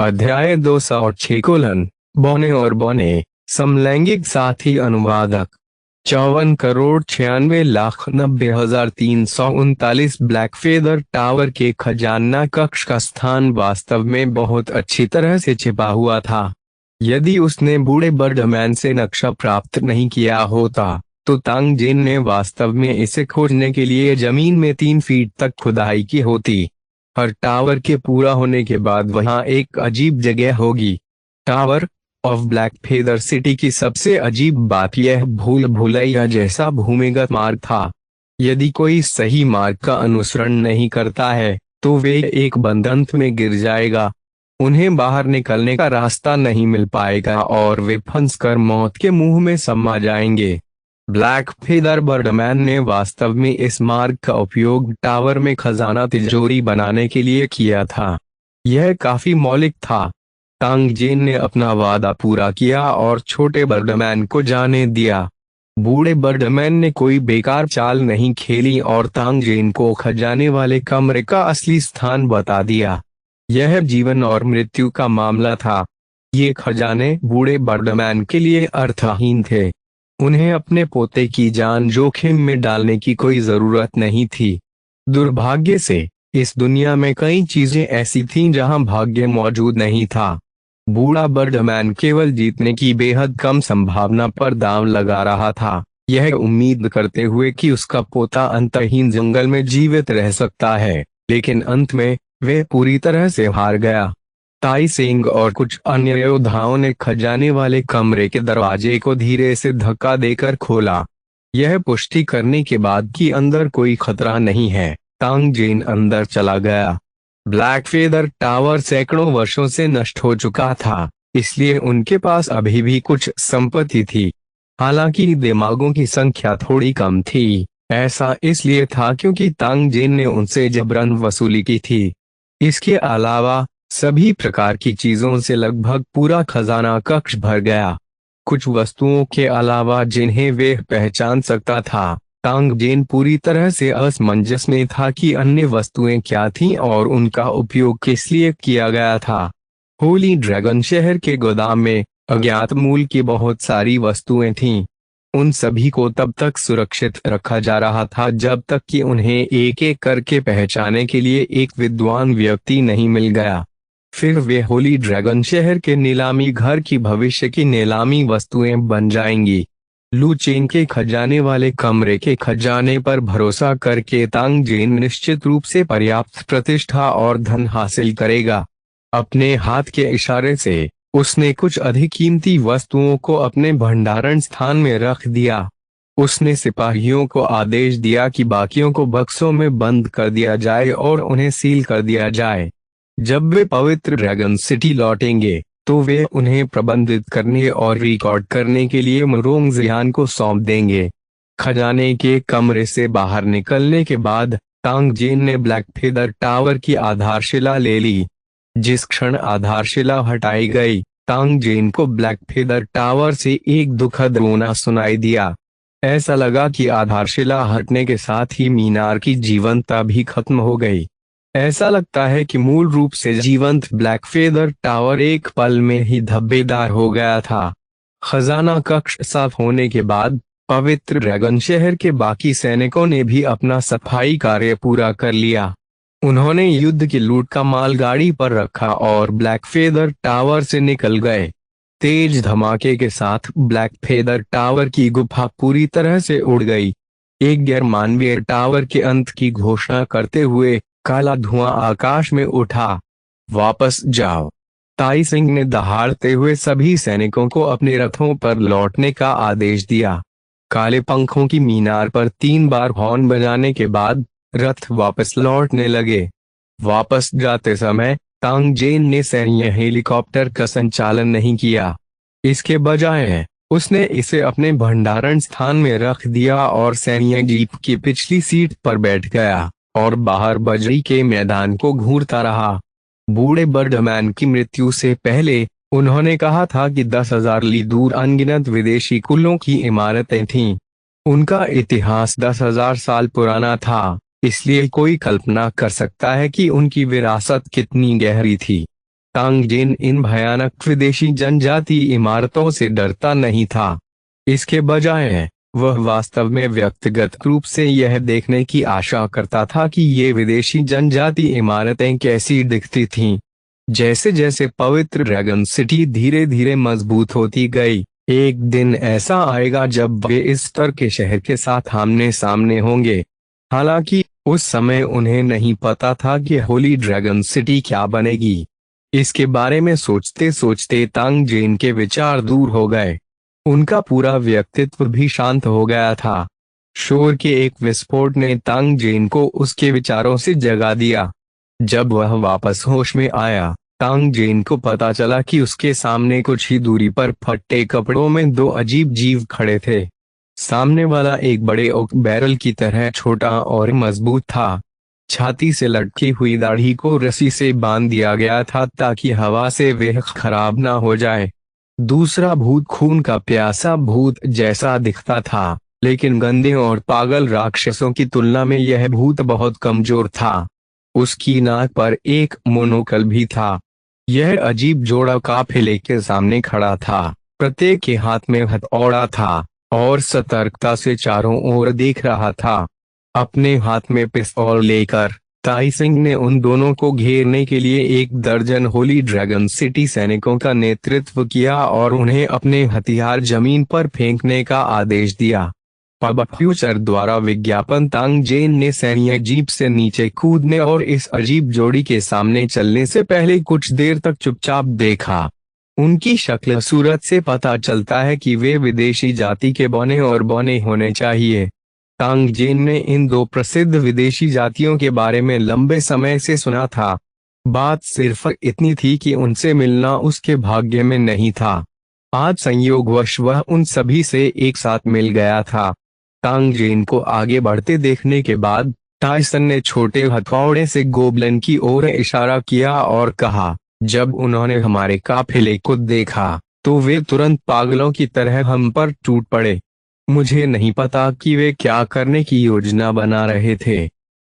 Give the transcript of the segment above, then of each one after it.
अध्याय 206 बौने और बौने समलैंगिक साथी अनुवादक 54,96,90,339 ब्लैक फेदर टावर के खजाना कक्ष का स्थान वास्तव में बहुत अच्छी तरह से छिपा हुआ था। यदि उसने बूढ़े बर्डमैन से नक्शा प्राप्त नहीं किया होता तो तांग जेन ने वास्तव में इसे खोजने के लिए जमीन में 3 फीट तक खुदाई की होती। हर टावर के पूरा होने के बाद वहां एक अजीब जगह होगी। Tower of black feather city की सबसे अजीब बात यह भूल भुलैया जैसा भूमिगत मार्ग था। यदि कोई सही मार्ग का अनुसरण नहीं करता है तो वे एक बंधन में गिर जाएगा। उन्हें बाहर निकलने का रास्ता नहीं मिल पाएगा और वे फंसकर मौत के मुंह में समा जाएंगे। ब्लैक फेदर बर्डमैन ने वास्तव में इस मार्ग का उपयोग टावर में खजाना तिजोरी बनाने के लिए किया था। यह काफी मौलिक था। तांग जेन ने अपना वादा पूरा किया और छोटे बर्डमैन को जाने दिया। बूढ़े बर्डमैन ने कोई बेकार चाल नहीं खेली और तांग जेन को खजाने वाले कमरे का असली स्थान बता दिया। यह जीवन और मृत्यु का मामला था। ये खजाने बूढ़े बर्डमैन के लिए अर्थहीन थे। उन्हें अपने पोते की जान जोखिम में डालने की कोई जरूरत नहीं थी। दुर्भाग्य से इस दुनिया में कई चीजें ऐसी थीं जहां भाग्य मौजूद नहीं था। बूढ़ा बर्डमैन केवल जीतने की बेहद कम संभावना पर दांव लगा रहा था, यह उम्मीद करते हुए कि उसका पोता अंतहीन जंगल में जीवित रह सकता है। लेकिन अंत में वह पूरी तरह से हार गया। ताई सेंग और कुछ अन्य योद्धाओं ने खजाने वाले कमरे के दरवाजे को धीरे से धक्का देकर खोला। यह पुष्टि करने के बाद कि अंदर कोई खतरा नहीं है, तांग जेन अंदर चला गया। ब्लैक फेदर टावर सैकड़ों वर्षों से नष्ट हो चुका था, इसलिए उनके पास अभी भी कुछ संपत्ति थी। हालांकि दिमागों की संख्या थोड़ी कम थी। ऐसा इसलिए था क्योंकि तांग जेन ने उनसे जबरन वसूली की थी। इसके अलावा सभी प्रकार की चीजों से लगभग पूरा खजाना कक्ष भर गया। कुछ वस्तुओं के अलावा जिन्हें वे पहचान सकता था, तांग जेन पूरी तरह से असमंजस में था कि अन्य वस्तुएं क्या थीं और उनका उपयोग किस लिए किया गया था। होली ड्रैगन शहर के गोदाम में अज्ञात मूल्य की बहुत सारी वस्तुएं थीं। उन सभी को तब तक सुरक्षित रखा जा रहा था जब तक कि उन्हें एक एक करके पहचानने के लिए एक विद्वान व्यक्ति नहीं मिल गया। फिर वे होली ड्रैगन शहर के नीलामी घर की भविष्य की नीलामी वस्तुएं बन जाएंगी। लू चेन के खजाने वाले कमरे के खजाने पर भरोसा करके तांग जेन निश्चित रूप से पर्याप्त प्रतिष्ठा और धन हासिल करेगा। अपने हाथ के इशारे से उसने कुछ अधिक कीमती वस्तुओं को अपने भंडारण स्थान में रख दिया। उसने सिपाहियों को आदेश दिया कि बाकियों को बक्सों में बंद कर दिया जाए और उन्हें सील कर दिया जाए। जब वे पवित्र ड्रैगन सिटी लौटेंगे तो वे उन्हें प्रबंधित करने और रिकॉर्ड करने के लिए मरोंग जियान को सौंप देंगे। खजाने के कमरे से बाहर निकलने के बाद तांग जेन ने ब्लैक फेदर टावर की आधारशिला ले ली। जिस क्षण आधारशिला हटाई गई, तांग जेन को ब्लैक फेदर टावर से एक दुखद रोना सुनाई दिया। ऐसा लगा कि आधारशिला हटने के साथ ही मीनार की जीवंतता भी खत्म हो गई। ऐसा लगता है कि मूल रूप से जीवंत ब्लैक फेदर टावर एक पल में ही धब्बेदार हो गया था। खजाना कक्ष साफ होने के बाद पवित्र ड्रैगन शहर के बाकी सैनिकों ने भी अपना सफाई कार्य पूरा कर लिया। उन्होंने युद्ध की लूट का माल गाड़ी पर रखा और ब्लैक फेदर टावर से निकल गए। तेज धमाके के साथ ब्लैक फेदर टावर की गुफा पूरी तरह से उड़ गई। एक गैर मानवीय टावर के अंत की घोषणा करते हुए काला धुआं आकाश में उठा। वापस जाओ, ताई सिंह ने दहाड़ते हुए सभी सैनिकों को अपने रथों पर लौटने का आदेश दिया। काले पंखों की मीनार पर 3 बार हॉर्न बजाने के बाद रथ वापस लौटने लगे। वापस जाते समय तांग जेन ने सैन्य हेलीकॉप्टर का संचालन नहीं किया। इसके बजाय उसने इसे अपने भंडारण स्थान में रख दिया और सैन्य जीप की पिछली सीट पर बैठ गया और बाहर बजरी के मैदान को घूरता रहा। बूढ़े बर्डमैन की मृत्यु से पहले उन्होंने कहा था कि 10,000 ली दूर अनगिनत विदेशी कुलों की इमारतें थीं। उनका इतिहास 10,000 साल पुराना था, इसलिए कोई कल्पना कर सकता है कि उनकी विरासत कितनी गहरी थी। तांग जेन इन भयानक विदेशी जनजाति इमारतों से डरता नहीं था। इसके बजाय वह वास्तव में व्यक्तिगत रूप से यह देखने की आशा करता था कि ये विदेशी जनजाति इमारतें कैसी दिखती थीं। जैसे जैसे पवित्र ड्रैगन सिटी धीरे धीरे मजबूत होती गई, एक दिन ऐसा आएगा जब वे इस स्तर के शहर के साथ आमने सामने होंगे। हालांकि उस समय उन्हें नहीं पता था कि होली ड्रैगन सिटी क्या बनेगी। इसके बारे में सोचते सोचते तांग जेन के विचार दूर हो गए। उनका पूरा व्यक्तित्व भी शांत हो गया था। शोर के एक विस्फोट ने तांग जेन को उसके विचारों से जगा दिया। जब वह वापस होश में आया, तांग जेन को पता चला कि उसके सामने कुछ ही दूरी पर फटे कपड़ों में दो अजीब जीव खड़े थे। सामने वाला एक बड़े ओक बैरल की तरह छोटा और मजबूत था। छाती से लटकी हुई दाढ़ी को रस्सी से बांध दिया गया था ताकि हवा से वह खराब ना हो जाए। दूसरा भूत खून का प्यासा भूत जैसा दिखता था, लेकिन गंदे और पागल राक्षसों की तुलना में यह भूत बहुत कमजोर था। उसकी नाक पर एक मोनोकल भी था। यह अजीब जोड़ा काफिले के सामने खड़ा था। प्रत्येक के हाथ में हथौड़ा था और सतर्कता से चारों ओर देख रहा था। अपने हाथ में पिस्तौल लेकर ताई सिंह ने उन दोनों को घेरने के लिए 1 दर्जन होली ड्रैगन सिटी सैनिकों का नेतृत्व किया और उन्हें अपने हथियार जमीन पर फेंकने का आदेश दिया। पब फ्यूचर द्वारा विज्ञापन तांग जेन ने सैन्य जीप से नीचे कूदने और इस अजीब जोड़ी के सामने चलने से पहले कुछ देर तक चुपचाप देखा। उनकी शक्ल सूरत से पता चलता है कि वे विदेशी जाति के बौने और बौने होने चाहिए। तांग जेन ने इन दो प्रसिद्ध विदेशी जातियों के बारे में लंबे समय से सुना था। बात सिर्फ इतनी थी कि उनसे मिलना उसके भाग्य में नहीं था। आज संयोगवश वह उन सभी से एक साथ मिल गया था। तांग जेन को आगे बढ़ते देखने के बाद टाइसन ने छोटे हथौड़े से गोबलिन की ओर इशारा किया और कहा, जब उन्होंने हमारे काफिले को देखा तो वे तुरंत पागलों की तरह हम पर टूट पड़े। मुझे नहीं पता कि वे क्या करने की योजना बना रहे थे।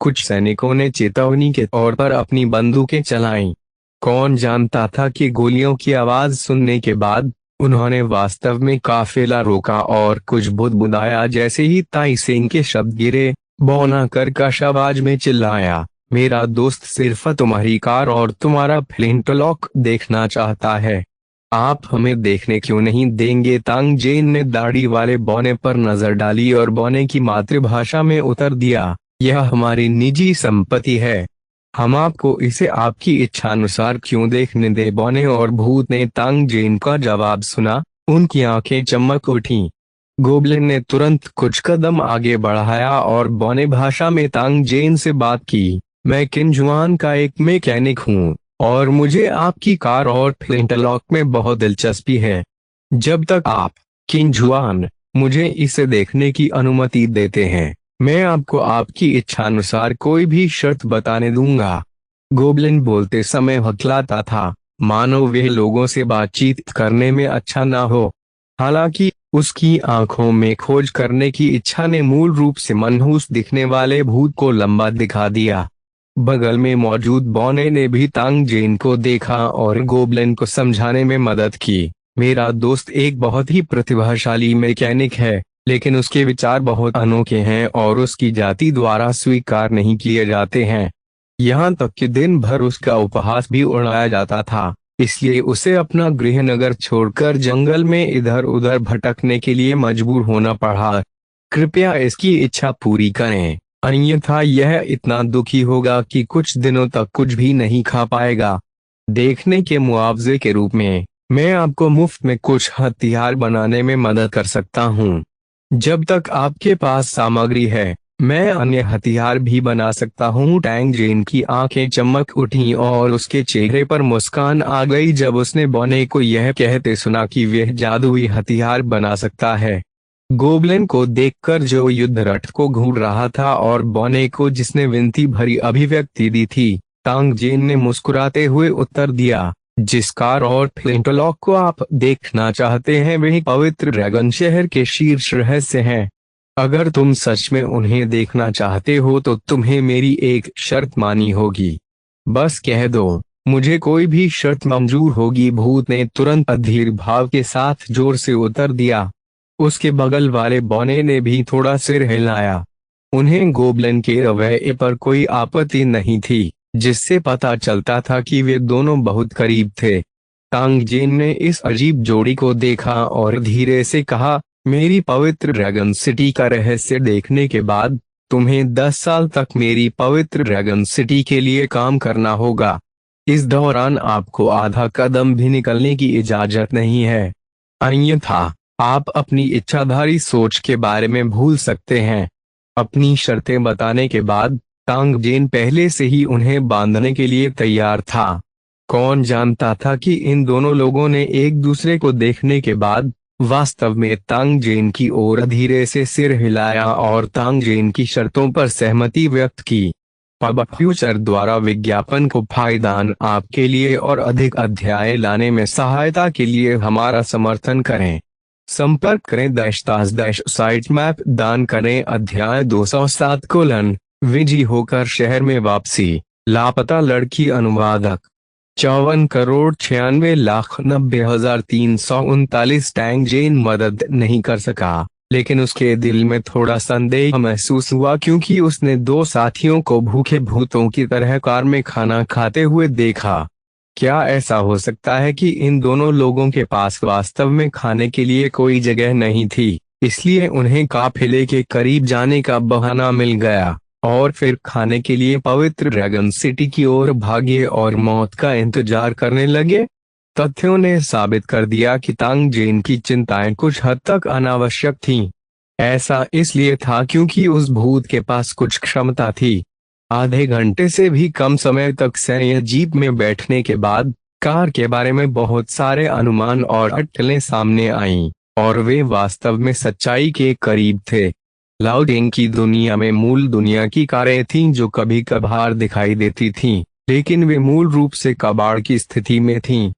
कुछ सैनिकों ने चेतावनी के तौर पर अपनी बंदूकें चलाईं। कौन जानता था कि गोलियों की आवाज सुनने के बाद उन्होंने वास्तव में काफिला रोका और कुछ बुदबुदाया। जैसे ही ताई सिंह के शब्द गिरे, बौना कर का आवाज में चिल्लाया, मेरा दोस्त सिर्फ तुम्हारी कार और तुम्हारा फ्लिंटलॉक देखना चाहता है। आप हमें देखने क्यों नहीं देंगे? तांग जेन ने दाढ़ी वाले बौने पर नजर डाली और बौने की मातृभाषा में उत्तर दिया, यह हमारी निजी संपत्ति है। हम आपको इसे आपकी इच्छानुसार क्यों देखने दे? बौने और भूत ने तांग जेन का जवाब सुना। उनकी आंखें चमक उठीं। गोबलिन ने तुरंत कुछ कदम आगे बढ़ाया और बौने भाषा में तांग जेन से बात की, मैं किंजुआन का एक मैकेनिक हूँ और मुझे आपकी कार और फ्लिंटलॉक में बहुत दिलचस्पी है। जब तक आप किंजुआन मुझे इसे देखने की अनुमति देते हैं, मैं आपको आपकी इच्छानुसार कोई भी शर्त बताने दूंगा। गोबलिन बोलते समय हकलाता था, मानो वे लोगों से बातचीत करने में अच्छा ना हो। हालांकि उसकी आंखों में खोज करने की इच्छा ने मूल रूप से मनहूस दिखने वाले भूत को लंबा दिखा दिया। बगल में मौजूद बौने ने भी तांग जेन को देखा और गोबलिन को समझाने में मदद की, मेरा दोस्त एक बहुत ही प्रतिभाशाली मैकेनिक है, लेकिन उसके विचार बहुत अनोखे हैं और उसकी जाति द्वारा स्वीकार नहीं किए जाते हैं। यहाँ तक कि दिन भर उसका उपहास भी उड़ाया जाता था, इसलिए उसे अपना गृहनगर छोड़कर जंगल में इधर उधर भटकने के लिए मजबूर होना पड़ा। कृपया इसकी इच्छा पूरी करें, अन्यथा यह इतना दुखी होगा कि कुछ दिनों तक कुछ भी नहीं खा पाएगा। देखने के मुआवजे के रूप में मैं आपको मुफ्त में कुछ हथियार बनाने में मदद कर सकता हूँ। जब तक आपके पास सामग्री है, मैं अन्य हथियार भी बना सकता हूँ। तांग जेन की आंखें चमक उठी और उसके चेहरे पर मुस्कान आ गई जब उसने बौने को यह कहते सुना कि वह जादुई हथियार बना सकता है। गोबलिन को देखकर जो युद्ध रथ को घूर रहा था और बौने को जिसने विनती भरी अभिव्यक्ति दी थी, तांग जेन ने मुस्कुराते हुए उत्तर दिया, जिस कार और फ्लिंटलॉक को आप देखना चाहते हैं वही पवित्र ड्रैगन शहर के शीर्ष रहस्य हैं। अगर तुम सच में उन्हें देखना चाहते हो तो तुम्हें मेरी एक शर्त मानी होगी। बस कह दो, मुझे कोई भी शर्त मंजूर होगी। भूत ने तुरंत अधीर भाव के साथ जोर से उत्तर दिया। उसके बगल वाले बौने ने भी थोड़ा सिर हिलाया। उन्हें गोबलिन के रवैये पर कोई आपत्ति नहीं थी, जिससे पता चलता था कि वे दोनों बहुत करीब थे। तांगजेन ने इस अजीब जोड़ी को देखा और धीरे से कहा, मेरी पवित्र ड्रैगन सिटी का रहस्य देखने के बाद तुम्हें 10 साल तक मेरी पवित्र ड्रैगन सिटी के लिए काम करना होगा। इस दौरान आपको आधा कदम भी निकलने की इजाजत नहीं है, अन्यथा आप अपनी इच्छाधारी सोच के बारे में भूल सकते हैं। अपनी शर्तें बताने के बाद तांगजेन पहले से ही उन्हें बांधने के लिए तैयार था। कौन जानता था कि इन दोनों लोगों ने एक दूसरे को देखने के बाद वास्तव में तांगजेन की ओर धीरे से सिर हिलाया और तांगजेन की शर्तों पर सहमति व्यक्त की। पब फ्यूचर द्वारा विज्ञापन को फायदान आपके लिए और अधिक अध्याय लाने में सहायता के लिए हमारा समर्थन करें। संपर्क करें साइट मैप दान करें। अध्याय 207 विजी होकर शहर में वापसी। लापता लड़की अनुवादक 54,96,90,339। तांगजेन मदद नहीं कर सका, लेकिन उसके दिल में थोड़ा संदेह महसूस हुआ क्योंकि उसने 2 साथियों को भूखे भूतों की तरह कार में खाना खाते हुए देखा। क्या ऐसा हो सकता है कि इन दोनों लोगों के पास वास्तव में खाने के लिए कोई जगह नहीं थी, इसलिए उन्हें काफिले के करीब जाने का बहाना मिल गया और फिर खाने के लिए पवित्र ड्रैगन सिटी की ओर भागे और मौत का इंतजार करने लगे? तथ्यों ने साबित कर दिया कि तांगजेन की चिंताएं कुछ हद तक अनावश्यक थीं। ऐसा इसलिए था क्योंकि उस भूत के पास कुछ क्षमता थी। आधे घंटे से भी कम समय तक सैन्य जीप में बैठने के बाद कार के बारे में बहुत सारे अनुमान और अटकलें सामने आईं, और वे वास्तव में सच्चाई के करीब थे। लाउडिंग की दुनिया में मूल दुनिया की कारें थीं जो कभी कभार दिखाई देती थीं, लेकिन वे मूल रूप से कबाड़ की स्थिति में थीं।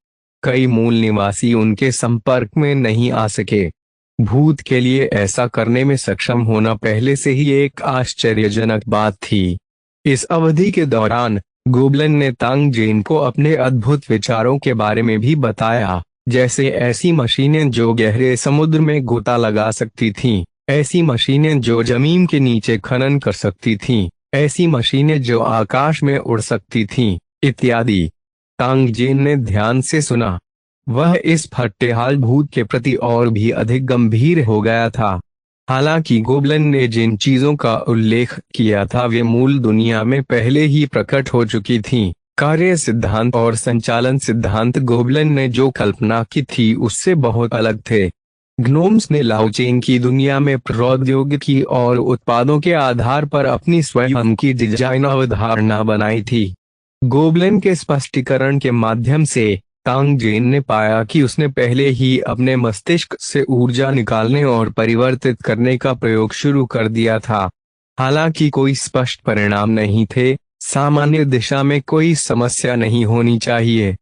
कई मूल निवासी उनके संपर्क में नहीं आ सके। भूत के लिए ऐसा करने में सक्षम होना पहले से ही एक आश्चर्यजनक बात थी। इस अवधि के दौरान गोबलिन ने तांगजेन को अपने अद्भुत विचारों के बारे में भी बताया, जैसे ऐसी मशीनें जो गहरे समुद्र में गोता लगा सकती थीं, ऐसी मशीनें जो जमीन के नीचे खनन कर सकती थीं, ऐसी मशीनें जो आकाश में उड़ सकती थीं, इत्यादि। तांगजेन ने ध्यान से सुना। वह इस फट्टेहाल भूत के प्रति और भी अधिक गंभीर हो गया था। हालांकि गोबलिन ने जिन चीजों का उल्लेख किया था वे मूल दुनिया में पहले ही प्रकट हो चुकी थीं। कार्य सिद्धांत और संचालन सिद्धांत गोबलिन ने जो कल्पना की थी उससे बहुत अलग थे। ग्नोम्स ने लाओचेन की दुनिया में प्रौद्योगिकी और उत्पादों के आधार पर अपनी स्वयं की डिजाइन अवधारणा बनाई थी। गोबलिन के स्पष्टीकरण के माध्यम से तांगजेन ने पाया कि उसने पहले ही अपने मस्तिष्क से ऊर्जा निकालने और परिवर्तित करने का प्रयोग शुरू कर दिया था। हालांकि कोई स्पष्ट परिणाम नहीं थे, सामान्य दिशा में कोई समस्या नहीं होनी चाहिए।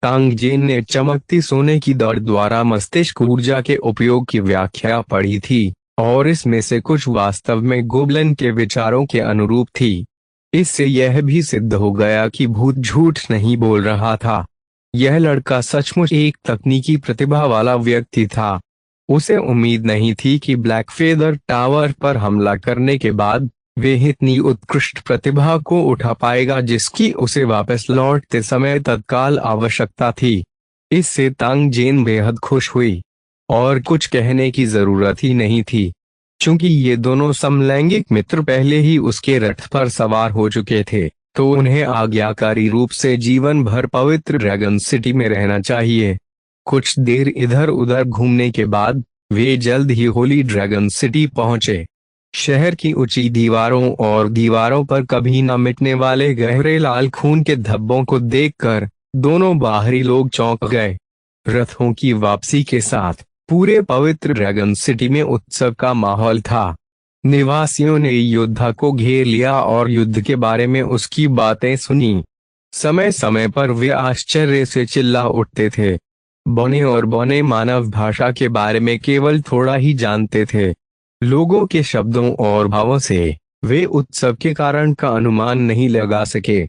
तांगजेन ने चमकती सोने की दौड़ द्वारा मस्तिष्क ऊर्जा के उपयोग की व्याख्या पढ़ी थी, और इसमें से कुछ वास्तव में गोबलिन के विचारों के अनुरूप थी। इससे यह भी सिद्ध हो गया कि भूत झूठ नहीं बोल रहा था। यह लड़का सचमुच एक तकनीकी प्रतिभा वाला व्यक्ति था। उसे उम्मीद नहीं थी कि ब्लैक फेदर टावर पर हमला करने के बाद वे इतनी उत्कृष्ट प्रतिभा को उठा पाएगा जिसकी उसे वापस लौटते समय तत्काल आवश्यकता थी। इससे तांगजेन बेहद खुश हुई, और कुछ कहने की जरूरत ही नहीं थी, चूंकि ये दोनों समलैंगिक मित्र पहले ही उसके रथ पर सवार हो चुके थे, तो उन्हें आज्ञाकारी रूप से जीवन भर पवित्र ड्रैगन सिटी में रहना चाहिए। कुछ देर इधर उधर घूमने के बाद वे जल्द ही होली ड्रैगन सिटी पहुंचे। शहर की ऊंची दीवारों और दीवारों पर कभी न मिटने वाले गहरे लाल खून के धब्बों को देखकर दोनों बाहरी लोग चौंक गए। रथों की वापसी के साथ पूरे पवित्र ड्रैगन सिटी में उत्सव का माहौल था। निवासियों ने योद्धा को घेर लिया और युद्ध के बारे में उसकी बातें सुनी। समय समय पर वे आश्चर्य से चिल्ला उठते थे। बौने और बौने मानव भाषा के बारे में केवल थोड़ा ही जानते थे। लोगों के शब्दों और भावों से वे उत्सव के कारण का अनुमान नहीं लगा सके।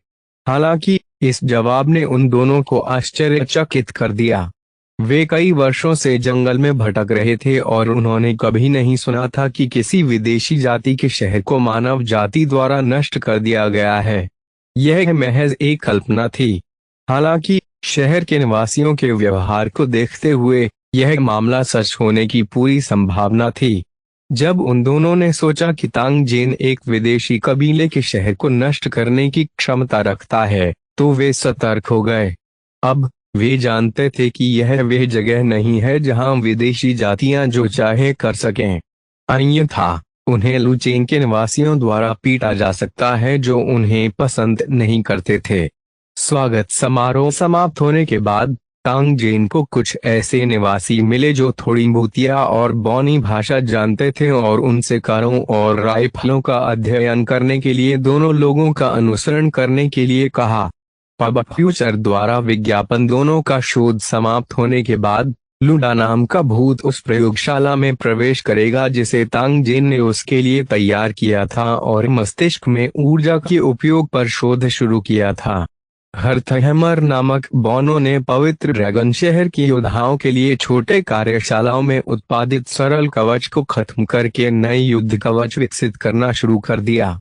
हालांकि इस जवाब ने उन दोनों को आश्चर्यचकित कर दिया। वे कई वर्षों से जंगल में भटक रहे थे और उन्होंने कभी नहीं सुना था कि किसी विदेशी जाति के शहर को मानव जाति द्वारा नष्ट कर दिया गया है। यह महज एक कल्पना थी। हालांकि शहर के निवासियों के व्यवहार को देखते हुए यह मामला सच होने की पूरी संभावना थी। जब उन दोनों ने सोचा कि तांग जेन एक विदेशी कबीले के शहर को नष्ट करने की क्षमता रखता है, तो वे सतर्क हो गए। अब वे जानते थे कि यह वह जगह नहीं है जहां विदेशी जातियां जो चाहे कर सकें। अन्यथा उन्हें लुचेन के निवासियों द्वारा पीटा जा सकता है जो उन्हें पसंद नहीं करते थे। स्वागत समारोह समाप्त होने के बाद तांग जेन को कुछ ऐसे निवासी मिले जो थोड़ी भूतिया और बौनी भाषा जानते थे और उनसे कारों और राइफलों का अध्ययन करने के लिए दोनों लोगों का अनुसरण करने के लिए कहा। पब फ्यूचर द्वारा विज्ञापन दोनों का शोध समाप्त होने के बाद लुडा नाम का भूत उस प्रयोगशाला में प्रवेश करेगा जिसे तांग जेन ने उसके लिए तैयार किया था और मस्तिष्क में ऊर्जा के उपयोग पर शोध शुरू किया था। हर्थहैमर नामक बौनों ने पवित्र ड्रैगन शहर के योद्धाओं के लिए छोटे कार्यशालाओं में उत्पादित सरल कवच को खत्म करके नए युद्ध कवच विकसित करना शुरू कर दिया।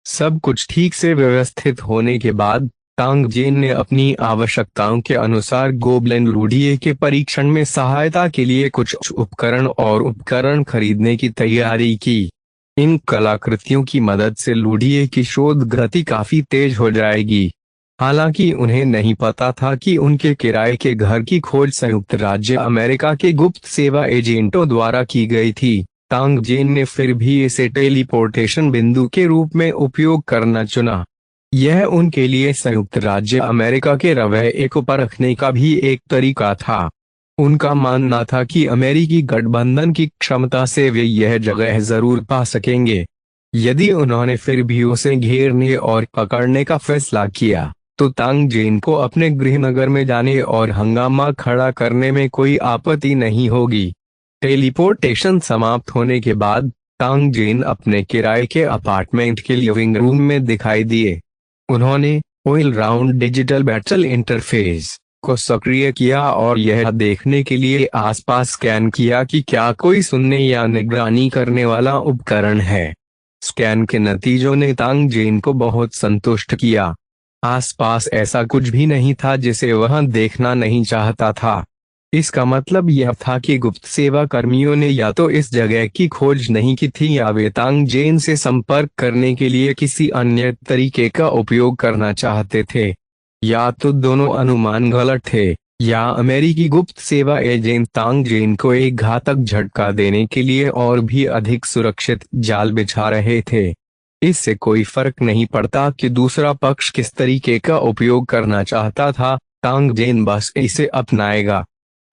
सब कुछ ठीक से व्यवस्थित होने के बाद तांग जेन ने अपनी आवश्यकताओं के अनुसार गोबलिन लुडिये के परीक्षण में सहायता के लिए कुछ उपकरण खरीदने की तैयारी की। इन कलाकृतियों की मदद से लुडिये की शोध गति काफी तेज हो जाएगी। हालांकि उन्हें नहीं पता था कि उनके किराए के घर की खोज संयुक्त राज्य अमेरिका के गुप्त सेवा एजेंटों द्वारा की गई थी। तांग जेन ने फिर भी इसे टेलीपोर्टेशन बिंदु के रूप में उपयोग करना चुना। यह उनके लिए संयुक्त राज्य अमेरिका के रवैये को परखने का भी एक तरीका था। उनका मानना था कि अमेरिकी गठबंधन की क्षमता से वे यह जगह जरूर पा सकेंगे। यदि उन्होंने फिर भी उसे घेरने और पकड़ने का फैसला किया तो तांग जेन को अपने गृहनगर में जाने और हंगामा खड़ा करने में कोई आपत्ति नहीं होगी। टेलीपोर्टेशन समाप्त होने के बाद तांग जेन अपने किराए के अपार्टमेंट के लिविंग रूम में दिखाई दिए। उन्होंने all round digital battle interface को सक्रिय किया और यह देखने के लिए आसपास स्कैन किया कि क्या कोई सुनने या निगरानी करने वाला उपकरण है। स्कैन के नतीजों ने तांग जेन को बहुत संतुष्ट किया। आसपास ऐसा कुछ भी नहीं था जिसे वह देखना नहीं चाहता था। इसका मतलब यह था कि गुप्त सेवा कर्मियों ने या तो इस जगह की खोज नहीं की थी या वे तांग जेन से संपर्क करने के लिए किसी अन्य तरीके का उपयोग करना चाहते थे। या तो दोनों अनुमान गलत थे या अमेरिकी गुप्त सेवा एजेंट तांग जेन को एक घातक झटका देने के लिए और भी अधिक सुरक्षित जाल बिछा रहे थे। इससे कोई फर्क नहीं पड़ता कि दूसरा पक्ष किस तरीके का उपयोग करना चाहता था, तांग जेन बस इसे अपनाएगा।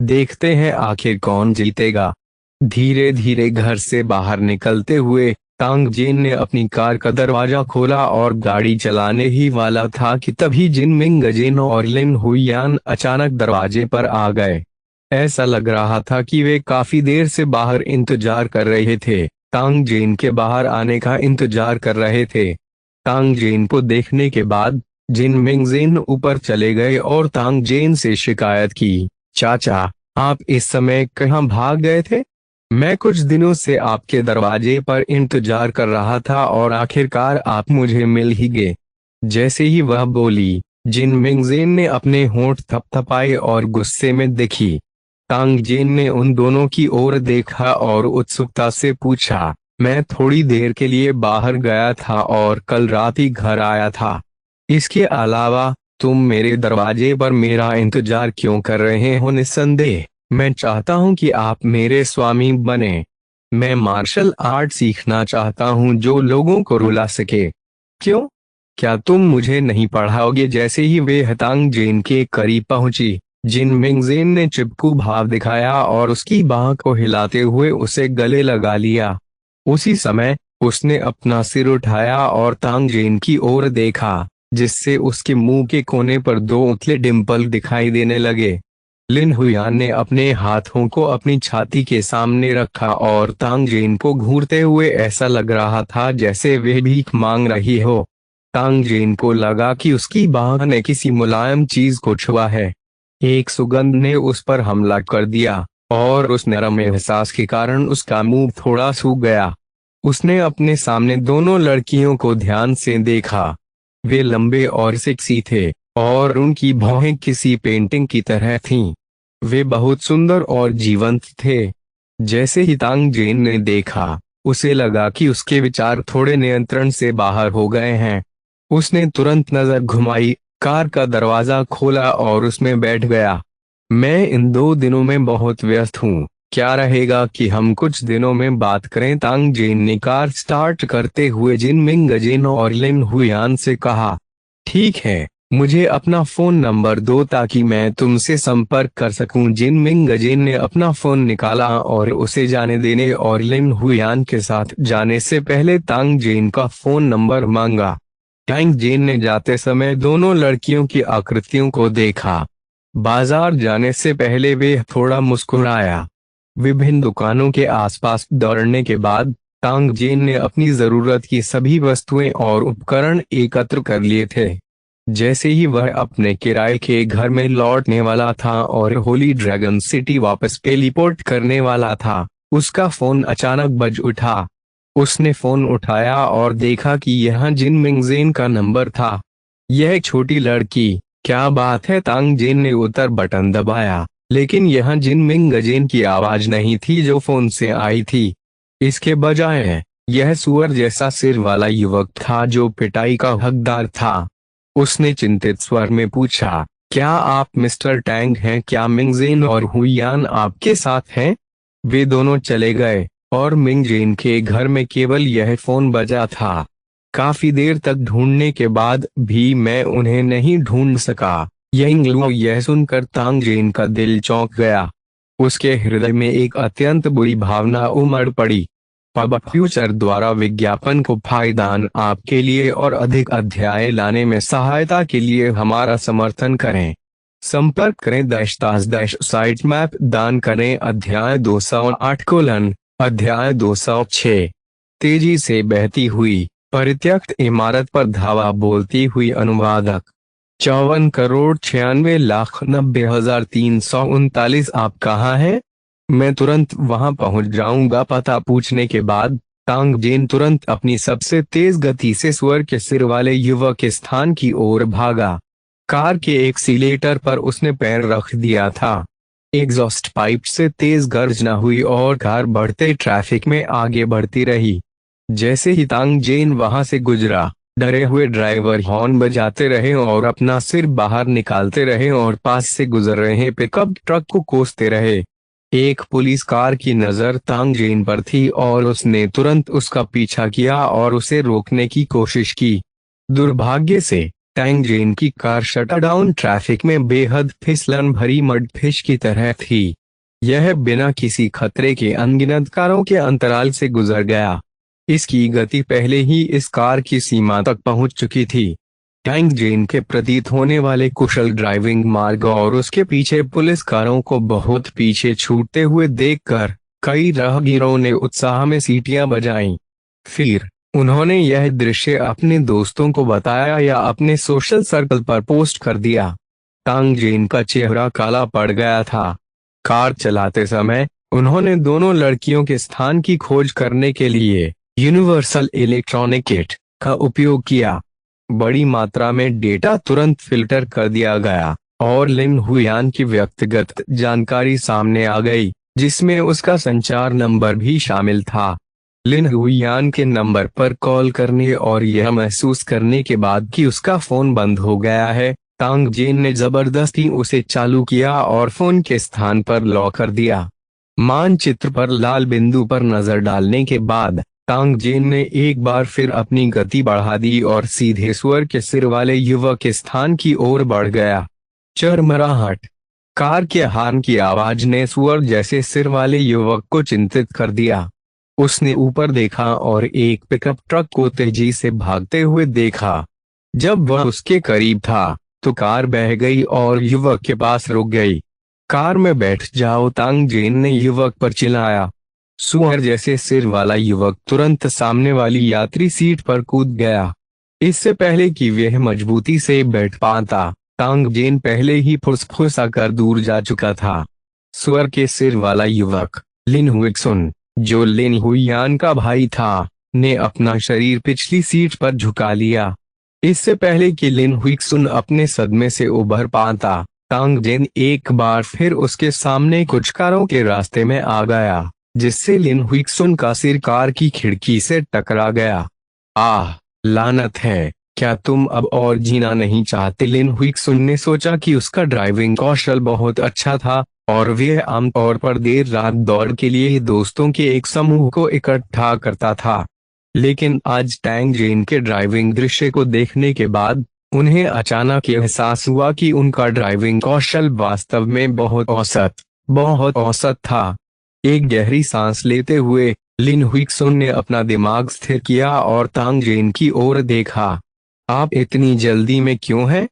देखते हैं आखिर कौन जीतेगा। धीरे धीरे घर से बाहर निकलते हुए तांग जेन ने अपनी कार का दरवाजा खोला और गाड़ी चलाने ही वाला था कि तभी जिनमिंग गजेन और लिन हुईयान अचानक दरवाजे पर आ गए। ऐसा लग रहा था कि वे काफी देर से बाहर इंतजार कर रहे थे। तांग जेन के बाहर आने का इंतजार कर रहे थे। तांग जेन को देखने के बाद जिनमिंग जेन ऊपर चले गए और तांग जेन से शिकायत की, चाचा आप इस समय कहाँ भाग गए थे? मैं कुछ दिनों से आपके दरवाजे पर इंतजार कर रहा था और आखिरकार आप मुझे मिल ही गए। जैसे ही वह बोली, जिनमिंग जेन ने अपने होंठ थपथपाए और गुस्से में देखी। तांग जेन ने उन दोनों की ओर देखा और उत्सुकता से पूछा, मैं थोड़ी देर के लिए बाहर गया था और कल रात ही घर आया था। इसके अलावा तुम मेरे दरवाजे पर मेरा इंतजार क्यों कर रहे हो? निस्संदेह मैं चाहता हूं कि आप मेरे स्वामी बने। मैं मार्शल आर्ट सीखना चाहता हूं जो लोगों को रुला सके। क्यों? क्या तुम मुझे नहीं पढ़ाओगे? जैसे ही वे तांग जेन के करीब पहुंची, जिनमिंग जेन ने चिपकू भाव दिखाया और उसकी बाह को हिलाते हुए उसे गले लगा लिया। उसी समय उसने अपना सिर उठाया और तांग जेन की ओर देखा, जिससे उसके मुंह के कोने पर दो उथले डिंपल दिखाई देने लगे। लिन हुईयान ने अपने हाथों को अपनी छाती के सामने रखा और तांग जेन को घूरते हुए ऐसा लग रहा था जैसे वे भीख मांग रही हो। तांग जेन को लगा कि उसकी बाह ने किसी मुलायम चीज को छुआ है। एक सुगंध ने उस पर हमला कर दिया और उस नरम एहसास के कारण उसका मुंह थोड़ा सूख गया। उसने अपने सामने दोनों लड़कियों को ध्यान से देखा। वे लंबे और सेक्सी थे और उनकी भौहें किसी पेंटिंग की तरह थीं। वे बहुत सुंदर और जीवंत थे। जैसे ही तांग जेन ने देखा, उसे लगा कि उसके विचार थोड़े नियंत्रण से बाहर हो गए हैं। उसने तुरंत नजर घुमाई, कार का दरवाजा खोला और उसमें बैठ गया। मैं इन 2 दिनों में बहुत व्यस्त हूँ, क्या रहेगा कि हम कुछ दिनों में बात करें? तांग जेन ने कार स्टार्ट करते हुए जिन मिंग जेन और लिन हुयान से कहा। ठीक है, मुझे अपना फोन नंबर दो ताकि मैं तुमसे संपर्क कर सकूं। जिन मिंग जेन ने अपना फोन निकाला और उसे जाने देने और लिन हुयान के साथ जाने से पहले तांग जेन का फोन नंबर मांगा। तांग जेन ने जाते समय दोनों लड़कियों की आकृतियों को देखा। बाजार जाने से पहले वे थोड़ा मुस्कुराया। विभिन्न दुकानों के आसपास दौड़ने के बाद तांग जेन ने अपनी जरूरत की सभी वस्तुएं और उपकरण एकत्र कर लिए थे। जैसे ही वह अपने किराए के घर में लौटने वाला था और होली ड्रैगन सिटी वापस टेलीपोर्ट करने वाला था, उसका फोन अचानक बज उठा। उसने फोन उठाया और देखा कि यह जिन मिंगजेन का नंबर था। यह एक छोटी लड़की, क्या बात है? तांग जेन ने उत्तर बटन दबाया, लेकिन यह जिन मिंगजेन की आवाज नहीं थी जो फोन से आई थी। इसके बजाय यह सुअर जैसा सिर वाला युवक था जो पिटाई का हकदार था। उसने चिंतित स्वर में पूछा, क्या आप मिस्टर टैंग हैं? क्या मिंगजेन और हुयान आपके साथ हैं? वे दोनों चले गए और मिंगजेन के घर में केवल यह फोन बजा था। काफी देर तक ढूंढने के बाद भी मैं उन्हें नहीं ढूंढ सका। यह सुनकर तांग जेन का दिल चौंक गया। उसके हृदय में एक अत्यंत बुरी भावना उमड़ पड़ी। पब फ्यूचर द्वारा विज्ञापन को फायदान आपके लिए और अधिक अध्याय लाने में सहायता के लिए हमारा समर्थन करें। संपर्क करें साइट मैप दान करें। अध्याय 208 अध्याय 206। तेजी से बहती हुई परित्यक्त इमारत पर धावा बोलती हुई अनुवादक। 54,96,90,339। आप कहाँ हैं? मैं तुरंत वहां पहुंच जाऊंगा। पता पूछने के बाद तांग जेन तुरंत अपनी सबसे तेज गति से सुअर के सिर वाले युवक के स्थान की ओर भागा। कार के एक्सीलेटर पर उसने पैर रख दिया था। एग्जॉस्ट पाइप से तेज गर्जना हुई और कार बढ़ते ट्रैफिक में आगे बढ़ती रही। जैसे ही तांग जेन वहां से गुजरा, डरे हुए ड्राइवर हॉर्न बजाते रहे और अपना सिर बाहर निकालते रहे और पास से गुजर रहे पिकअप ट्रक को कोसते रहे। एक पुलिस कार की नजर तांग जेन पर थी और उसने तुरंत उसका पीछा किया और उसे रोकने की कोशिश की। दुर्भाग्य से तांग जेन की कार शटडाउन ट्रैफिक में बेहद फिसलन भरी मड फिश की तरह थी। यह बिना किसी खतरे के अनगिनत कारों के अंतराल से गुजर गया। इसकी गति पहले ही इस कार की सीमा तक पहुंच चुकी थी। तांग जेन के प्रतीत होने वाले कुशल ड्राइविंग मार्ग और उसके पीछे पुलिस कारों को बहुत पीछे छूटते हुए देखकर कई राहगीरों ने उत्साह में सीटियां बजाईं। फिर उन्होंने यह दृश्य अपने दोस्तों को बताया या अपने सोशल सर्कल पर पोस्ट कर दिया। तांग जेन का चेहरा काला पड़ गया था। कार चलाते समय उन्होंने दोनों लड़कियों के स्थान की खोज करने के लिए यूनिवर्सल इलेक्ट्रॉनिक किट का उपयोग किया। बड़ी मात्रा में डेटा तुरंत फिल्टर कर दिया गया और लिन हुयान की व्यक्तिगत जानकारी सामने आ गई, जिसमें उसका संचार नंबर भी शामिल था। लिन हुयान के नंबर पर कॉल करने और यह महसूस करने के बाद कि उसका फोन बंद हो गया है, तांग जेन ने जबरदस्ती उसे चालू किया और फोन के स्थान पर लॉक कर दिया। मानचित्र पर लाल बिंदु पर नजर डालने के बाद तांग जेन ने एक बार फिर अपनी गति बढ़ा दी और सीधे सुअर के सिर वाले युवक के स्थान की ओर बढ़ गया। चरमराहट। कार के हॉर्न की आवाज ने सुअर जैसे सिर वाले युवक को चिंतित कर दिया। उसने ऊपर देखा और एक पिकअप ट्रक को तेजी से भागते हुए देखा। जब वह उसके करीब था तो कार बह गई और युवक के पास रुक गई। कार में बैठ जाओ, तांग जेन ने युवक पर चिल्लाया। सुअर जैसे सिर वाला युवक तुरंत सामने वाली यात्री सीट पर कूद गया। इससे पहले कि वह मजबूती से बैठ पाता, तांग जेन पहले ही फुसफुसा कर दूर जा चुका था। सुअर के सिर वाला युवक लिन हुइक्सुन, जो लिन हुइयान का भाई था, ने अपना शरीर पिछली सीट पर झुका लिया। इससे पहले कि लिन हुइक्सुन अपने सदमे से उभर पाता, तांग जेन एक बार फिर उसके सामने कुछ कारों के रास्ते में आ गया, जिससे लिन हुइक्सुन का सिर कार की खिड़की से टकरा गया। आह, लानत है, क्या तुम अब और जीना नहीं चाहते? लिन हुइक्सुन ने सोचा कि उसका ड्राइविंग कौशल बहुत अच्छा था और वह आमतौर पर देर रात दौड़ के लिए दोस्तों के एक समूह को इकट्ठा करता था। लेकिन आज टैंग जेन के ड्राइविंग दृश्य को देखने के बाद उन्हें अचानक एहसास हुआ कि उनका ड्राइविंग कौशल वास्तव में बहुत औसत था। एक गहरी सांस लेते हुए लिन हुइक्सुन ने अपना दिमाग स्थिर किया और तांग जेन की ओर देखा। आप इतनी जल्दी में क्यों हैं?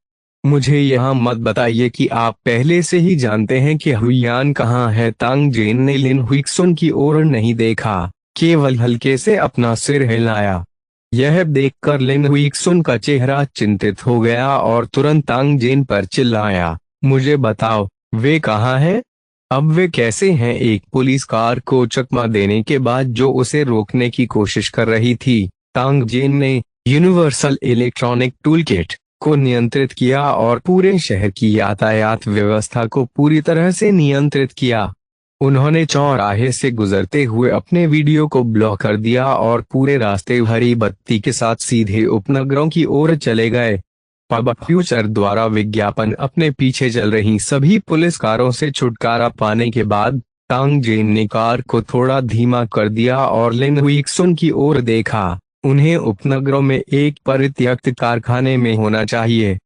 मुझे यहाँ मत बताइए कि आप पहले से ही जानते हैं कि हुइयान कहाँ है। तांग जेन ने लिन हुइक्सुन की ओर नहीं देखा, केवल हल्के से अपना सिर हिलाया। यह देखकर लिन हुइक्सुन का चेहरा चिंतित हो गया और तुरंत तांग जेन पर चिल्लाया, मुझे बताओ, वे कहाँ हैं? अब वे कैसे हैं? एक पुलिस कार को चकमा देने के बाद जो उसे रोकने की कोशिश कर रही थी, तांग जेन ने यूनिवर्सल इलेक्ट्रॉनिक टूलकिट को नियंत्रित किया और पूरे शहर की यातायात व्यवस्था को पूरी तरह से नियंत्रित किया। उन्होंने चौराहे से गुजरते हुए अपने वीडियो को ब्लॉक कर दिया और पूरे रास्ते हरी बत्ती के साथ सीधे उपनगरों की ओर चले गए। पब्लिक फ्यूचर द्वारा विज्ञापन अपने पीछे चल रही सभी पुलिस कारों से छुटकारा पाने के बाद तांग जेन ने कार को थोड़ा धीमा कर दिया और लिन हुइक्सुन की ओर देखा। उन्हें उपनगरों में एक परित्यक्त कारखाने में होना चाहिए।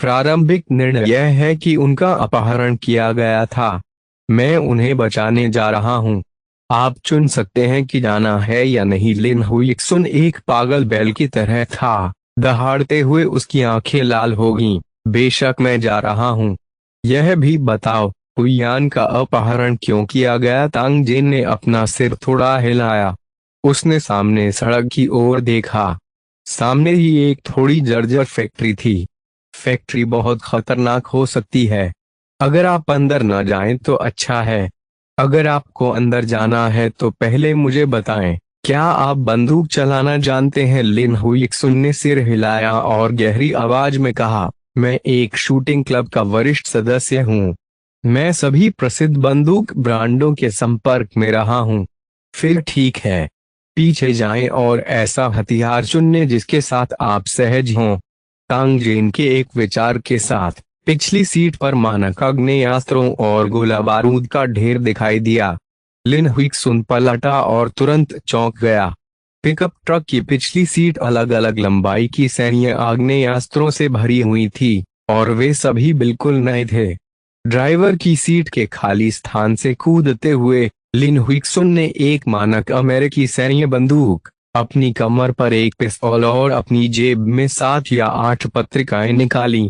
प्रारंभिक निर्णय यह है कि उनका अपहरण किया गया था। मैं उन्हें बचाने जा रहा हूं। आप चुन सकते हैं कि जाना है या नहीं। लिन हुइक्सुन एक पागल बैल की तरह था। दहाड़ते हुए उसकी आंखें लाल हो गईं। बेशक मैं जा रहा हूं। यह भी बताओ, हुइयान का अपहरण क्यों किया गया? तांग जेन ने अपना सिर थोड़ा हिलाया। उसने सामने सड़क की ओर देखा। सामने ही एक थोड़ी जर्जर फैक्ट्री थी। फैक्ट्री बहुत खतरनाक हो सकती है। अगर आप अंदर न जाएं तो अच्छा है। अगर आपको अंदर जाना है तो पहले मुझे बताएं, क्या आप बंदूक चलाना जानते हैं? लिन हुइक्सुन ने सिर हिलाया और गहरी आवाज में कहा, मैं एक शूटिंग क्लब का वरिष्ठ सदस्य हूँ। मैं सभी प्रसिद्ध बंदूक ब्रांडों के संपर्क में रहा हूँ। फिर ठीक है, पीछे जाएं और ऐसा हथियार चुनें जिसके साथ आप सहज हों। तांग जेन के एक विचार के साथ पिछली सीट पर मानक आग्नेयास्त्रों और गोला बारूद का ढेर दिखाई दिया। लिन हुइक्सुन पलटा और तुरंत चौंक गया। पिकअप ट्रक की पिछली सीट अलग अलग लंबाई की सैन्य आग्नेयास्त्रों से भरी हुई थी और वे सभी बिल्कुल नए थे। ड्राइवर की सीट के खाली स्थान से कूदते हुए लिन हुइक्सुन ने एक मानक अमेरिकी सैन्य बंदूक, अपनी कमर पर एक पिस्तौल और अपनी जेब में 7 या 8 पत्रिकाएं निकाली।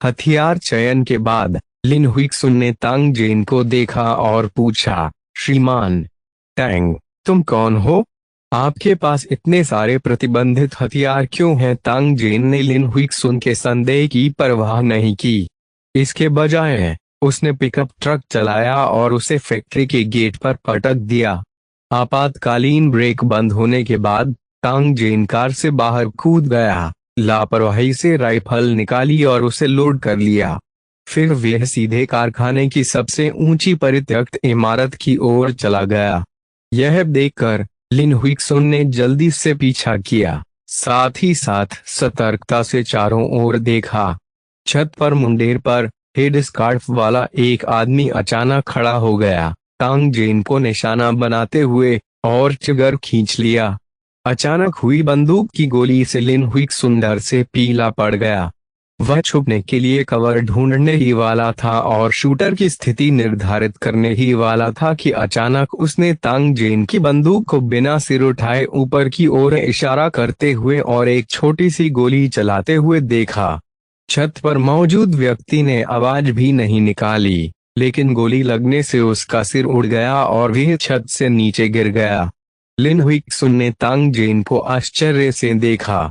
हथियार चयन के बाद लिन हुइक्सुन ने तांग जेन को देखा और पूछा, श्रीमान टैंग, तुम कौन हो? आपके पास इतने सारे प्रतिबंधित हथियार क्यों हैं? तांग जेन ने लिन हुइक्सुन के संदेह की परवाह नहीं की। इसके बजाय उसने पिकअप ट्रक चलाया और उसे फैक्ट्री के गेट पर पटक दिया। आपातकालीन ब्रेक बंद होने के बाद तांग जेन कार से बाहर कूद गया, लापरवाही से राइफल निकाली और उसे लोड कर लिया। फिर वह सीधे कारखाने की सबसे ऊंची परित्यक्त इमारत की ओर चला गया। यह देखकर लिन हुइक्सुन ने जल्दी से पीछा किया, साथ ही साथ सतर्कता से चारों ओर देखा। छत पर मुंडेर पर हेड स्कार्फ वाला एक आदमी अचानक खड़ा हो गया, तांग जेन को निशाना बनाते हुए और ट्रिगर खींच लिया। अचानक हुई बंदूक की गोली से लिन हुइक्सुन डर से पीला पड़ गया। वह छुपने के लिए कवर ढूंढने ही वाला था और शूटर की स्थिति निर्धारित करने ही वाला था कि अचानक उसने तांग जेन की बंदूक को बिना सिर उठाए ऊपर की ओर इशारा करते हुए और एक छोटी सी गोली चलाते हुए देखा। छत पर मौजूद व्यक्ति ने आवाज भी नहीं निकाली, लेकिन गोली लगने से उसका सिर उड़ गया और वह छत से नीचे गिर गया। लिन हुइक्सुन ने तांग जेन को आश्चर्य से देखा।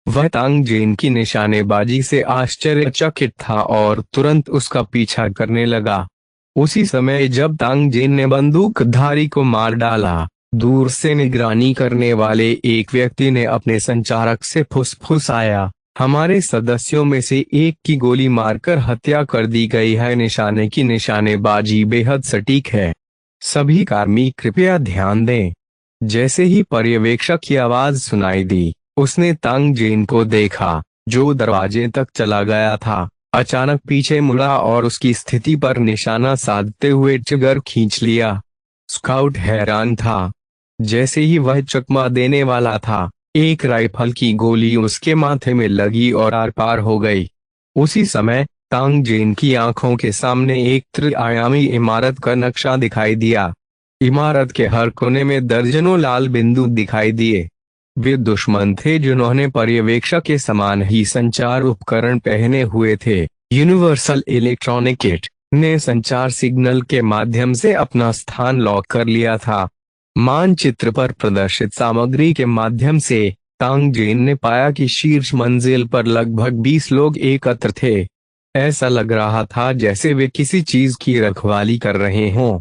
वह तांग जेन की निशानेबाजी से आश्चर्यचकित था और तुरंत उसका पीछा करने लगा। उसी समय जब तांग जेन ने बंदूकधारी को मार डाला, दूर से निगरानी करने वाले एक व्यक्ति ने अपने संचारक से फुसफुसाया, हमारे सदस्यों में से एक की गोली मारकर हत्या कर दी गई है। निशाने की निशानेबाजी बेहद सटीक है। सभी कार्मिक कृपया ध्यान दें। जैसे ही पर्यवेक्षक की आवाज सुनाई दी, उसने तांग जेन को देखा, जो दरवाजे तक चला गया था। अचानक पीछे मुड़ा और उसकी स्थिति पर निशाना साधते हुए ट्रिगर खींच लिया। स्काउट हैरान था। जैसे ही वह चकमा देने वाला था, एक राइफल की गोली उसके माथे में लगी और आर पार हो गई। उसी समय तांग जेन की आंखों के सामने एक त्रिआयामी इमारत का नक्शा दिखाई दिया। इमारत के हर कोने में दर्जनों लाल बिंदु दिखाई दिए। वे दुश्मन थे जिन्होंने पर्यवेक्षक के समान ही संचार उपकरण पहने हुए थे। यूनिवर्सल इलेक्ट्रॉनिक किट ने संचार सिग्नल के माध्यम से अपना स्थान लॉक कर लिया था। मानचित्र पर प्रदर्शित सामग्री के माध्यम से तांग जेन ने पाया कि शीर्ष मंजिल पर लगभग 20 लोग एकत्र थे। ऐसा लग रहा था जैसे वे किसी चीज की रखवाली कर रहे हों।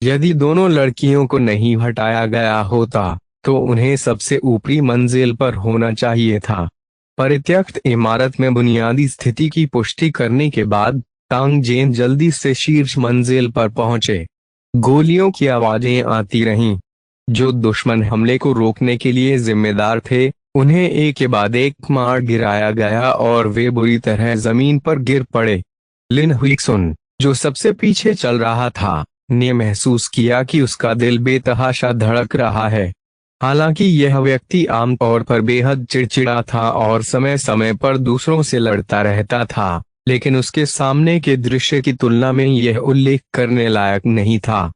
यदि दोनों लड़कियों को नहीं हटाया गया होता, तो उन्हें सबसे ऊपरी मंजिल पर होना चाहिए था। परित्यक्त इमारत में बुनियादी स्थिति की पुष्टि करने के बाद तांग जेन जल्दी से शीर्ष मंजिल पर पहुंचे। गोलियों की आवाजें आती रहीं। जो दुश्मन हमले को रोकने के लिए जिम्मेदार थे, उन्हें एक के बाद एक मार गिराया गया और वे बुरी तरह जमीन पर गिर पड़े। लिन हुइक्सुन, जो सबसे पीछे चल रहा था, ने महसूस किया कि उसका दिल बेतहाशा धड़क रहा है। हालांकि यह व्यक्ति आमतौर पर बेहद चिड़चिड़ा था और समय समय पर दूसरों से लड़ता रहता था, लेकिन उसके सामने के दृश्य की तुलना में यह उल्लेख करने लायक नहीं था।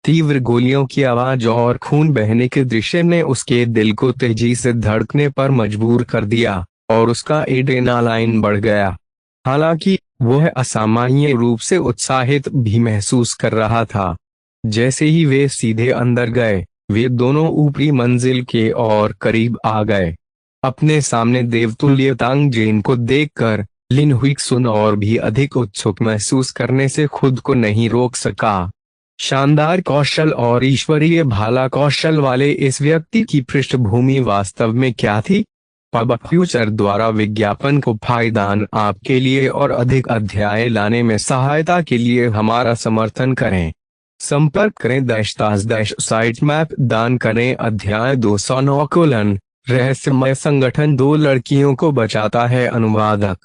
तीव्र गोलियों की आवाज और खून बहने के दृश्य ने उसके दिल को तेजी से धड़कने पर मजबूर कर दिया और उसका एड्रेनालाइन बढ़ गया। हालांकि वह असामान्य रूप से उत्साहित भी महसूस कर रहा था। जैसे ही वे सीधे अंदर गए, वे दोनों ऊपरी मंजिल के और करीब आ गए। अपने सामने देवतुल्य तांग जेन को देखकर लिन हुइक्सुन और भी अधिक उत्सुक महसूस करने से खुद को नहीं रोक सका। शानदार कौशल और ईश्वरीय भाला कौशल वाले इस व्यक्ति की पृष्ठभूमि वास्तव में क्या थी? पब फ्यूचर द्वारा विज्ञापन को फायदान आपके लिए और अधिक अध्याय लाने में सहायता के लिए हमारा समर्थन करें। संपर्क करें साइट मैप दान करें। अध्याय 209 रहस्यमय संगठन 2 लड़कियों को बचाता है। अनुवादक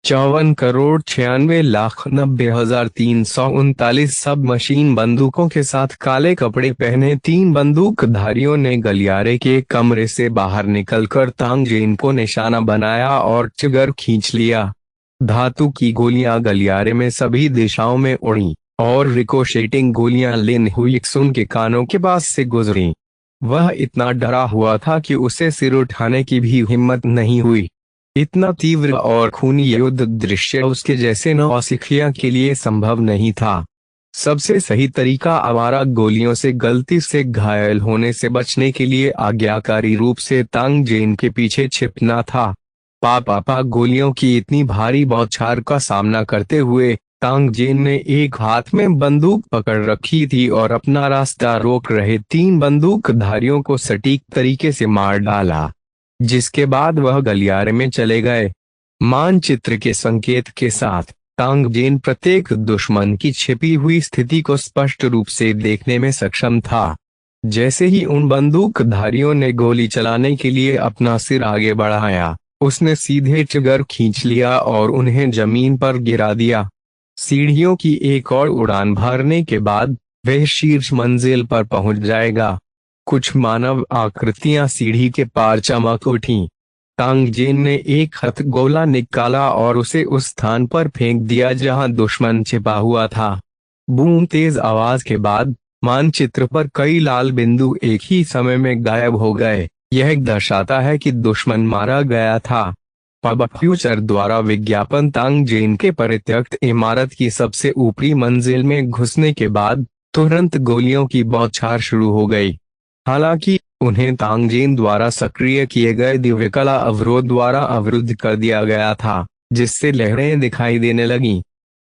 54,96,90,339 सब मशीन बंदूकों के साथ काले कपड़े पहने 3 बंदूकधारियों ने गलियारे के कमरे से बाहर निकलकर तांग जेन को निशाना बनाया और ट्रिगर खींच लिया। धातु की गोलियां गलियारे में सभी दिशाओं में उड़ी और रिकोशेटिंग गोलियां लिन हुइक्सुन के कानों के पास से गुजरी। वह इतना डरा हुआ था कि उसे सिर उठाने की भी हिम्मत नहीं हुई। इतना तीव्र और खूनी युद्ध दृश्य उसके जैसे नौसिखिया के लिए संभव नहीं था। सबसे सही तरीका आवारा गोलियों से गलती से घायल होने से बचने के लिए आज्ञाकारी रूप से तांग जेन के पीछे छिपना था। पापा गोलियों की इतनी भारी बौछार का सामना करते हुए तांग जेन ने एक हाथ में बंदूक पकड़ रखी थी और अपना रास्ता रोक रहे 3 बंदूकधारियों को सटीक तरीके से मार डाला, जिसके बाद वह गलियारे में चले गए। मानचित्र के संकेत के साथ तांग जेन प्रत्येक दुश्मन की छिपी हुई स्थिति को स्पष्ट रूप से देखने में सक्षम था। जैसे ही उन बंदूकधारियों ने गोली चलाने के लिए अपना सिर आगे बढ़ाया, उसने सीधे ट्रिगर खींच लिया और उन्हें जमीन पर गिरा दिया। सीढ़ियों की एक और उड़ान भरने के बाद वह शीर्ष मंजिल पर पहुंच जाएगा। कुछ मानव आकृतियां सीढ़ी के पार चमक उठीं। तांग जेन ने एक हथगोला निकाला और उसे उस स्थान पर फेंक दिया जहां दुश्मन छिपा हुआ था। बूम तेज आवाज के बाद मानचित्र पर कई लाल बिंदु एक ही समय में गायब हो गए। यह दर्शाता है कि दुश्मन मारा गया था। पब फ्यूचर द्वारा विज्ञापन तांग जेन के परित्यक्त इमारत की सबसे ऊपरी मंजिल में घुसने के बाद तुरंत गोलियों की बौछार शुरू हो गई। हालांकि उन्हें तांगजेन द्वारा सक्रिय किए गए दिव्यकला अवरोध द्वारा अवरुद्ध कर दिया गया था, जिससे लहरें दिखाई देने लगीं।